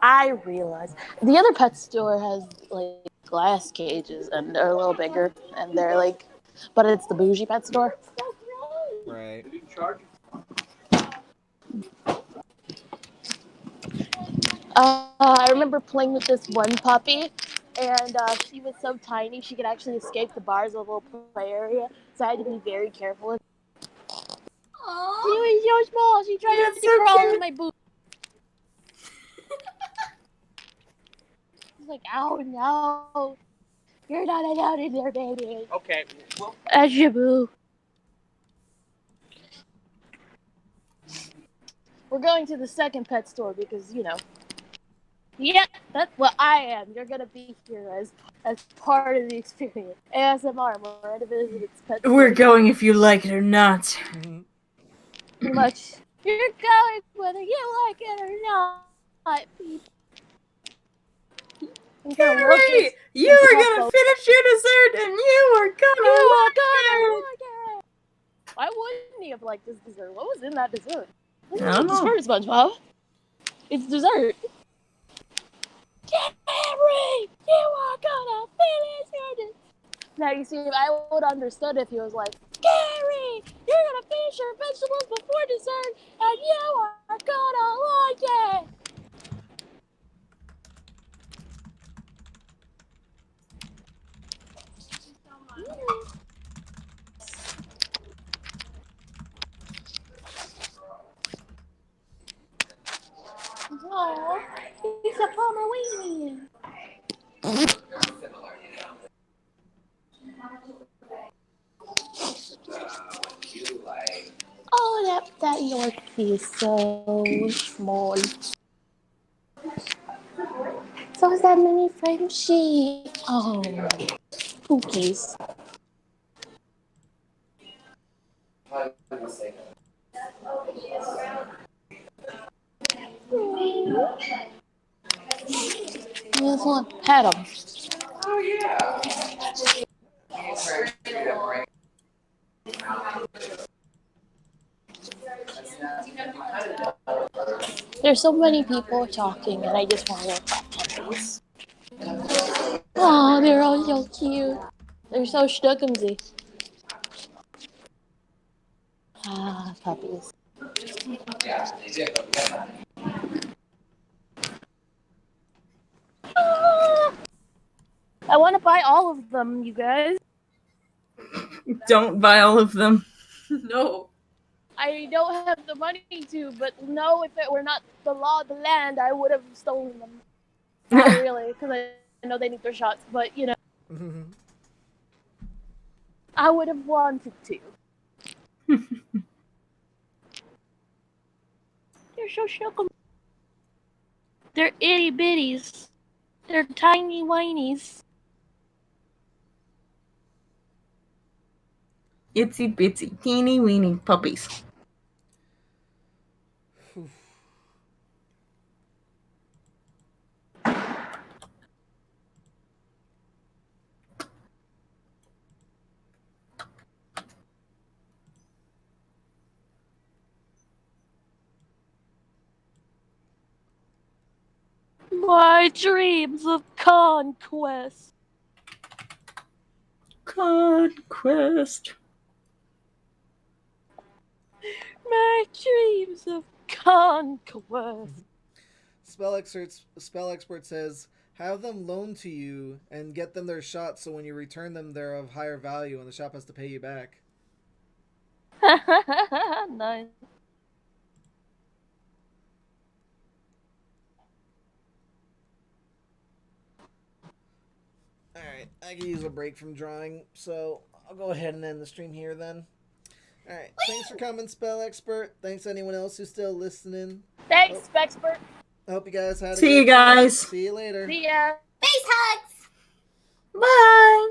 Speaker 3: I realize. The other pet store has, like, glass cages, and they're a little bigger, and they're, like... But it's the bougie pet store.
Speaker 1: Right.
Speaker 3: I remember playing with this one puppy, and she was so tiny she could actually escape the bars of the little play area, so I had to be very careful with her.
Speaker 4: Aww.
Speaker 3: She was so small, she tried
Speaker 2: That's
Speaker 3: to
Speaker 2: so
Speaker 3: crawl
Speaker 2: cute.
Speaker 3: into my boot. She's like, "Ow, no. You're not allowed in there, baby."
Speaker 5: Okay, well,
Speaker 3: As you boo. We're going to the second pet store because, you know. Yeah, that's what I am. You're gonna be here as part of the experience. ASMR, we're going to visit its pet store.
Speaker 2: We're going if you like it or not.
Speaker 3: Pretty much. You're going whether you like it or not, people. I'm gonna look
Speaker 2: Henry,
Speaker 3: this-
Speaker 2: you are gonna finish your dessert and you are
Speaker 3: You
Speaker 2: gonna
Speaker 3: are
Speaker 2: like
Speaker 3: gonna
Speaker 2: it.
Speaker 3: like it. Why wouldn't he have liked this dessert? What was in that dessert? What's
Speaker 2: I don't know.
Speaker 3: dessert, SpongeBob? It's dessert. Henry, you are gonna finish your dessert. Now you see, I would have understood if he was like, Gary, you're gonna finish your vegetables before dessert, and you are gonna like it. Oh, he's a Pomeranian. He's so small. So is that mini Frenchie. Oh, cookies. This one, pet him. There's so many people talking, and I just want to look at puppies. Oh, they're all so cute. They're so schnuckemsy. Ah, puppies. Ah, I want to buy all of them, you guys.
Speaker 2: Don't buy all of them.
Speaker 4: No.
Speaker 3: I don't have the money to, but no, if it were not the law of the land, I would have stolen them. Not really, because I know they need their shots, but you know, I would have wanted to. They're so schnuckle. They're itty bitties. They're tiny whinies.
Speaker 2: Itsy bitsy, teeny weeny puppies.
Speaker 3: My dreams of conquest.
Speaker 2: Conquest.
Speaker 3: My dreams of conquest.
Speaker 1: Spell expert says, have them loaned to you and get them their shots so when you return them they're of higher value and the shop has to pay you back.
Speaker 3: Nice.
Speaker 1: Alright, I can use a break from drawing, so I'll go ahead and end the stream here then. Alright, thanks for coming, Spell Expert. Thanks to anyone else who's still listening.
Speaker 3: Thanks, Spexpert.
Speaker 1: I hope you guys had a
Speaker 2: See
Speaker 1: good
Speaker 2: you guys.
Speaker 1: time. See you later.
Speaker 3: See ya.
Speaker 4: Face hugs!
Speaker 2: Bye.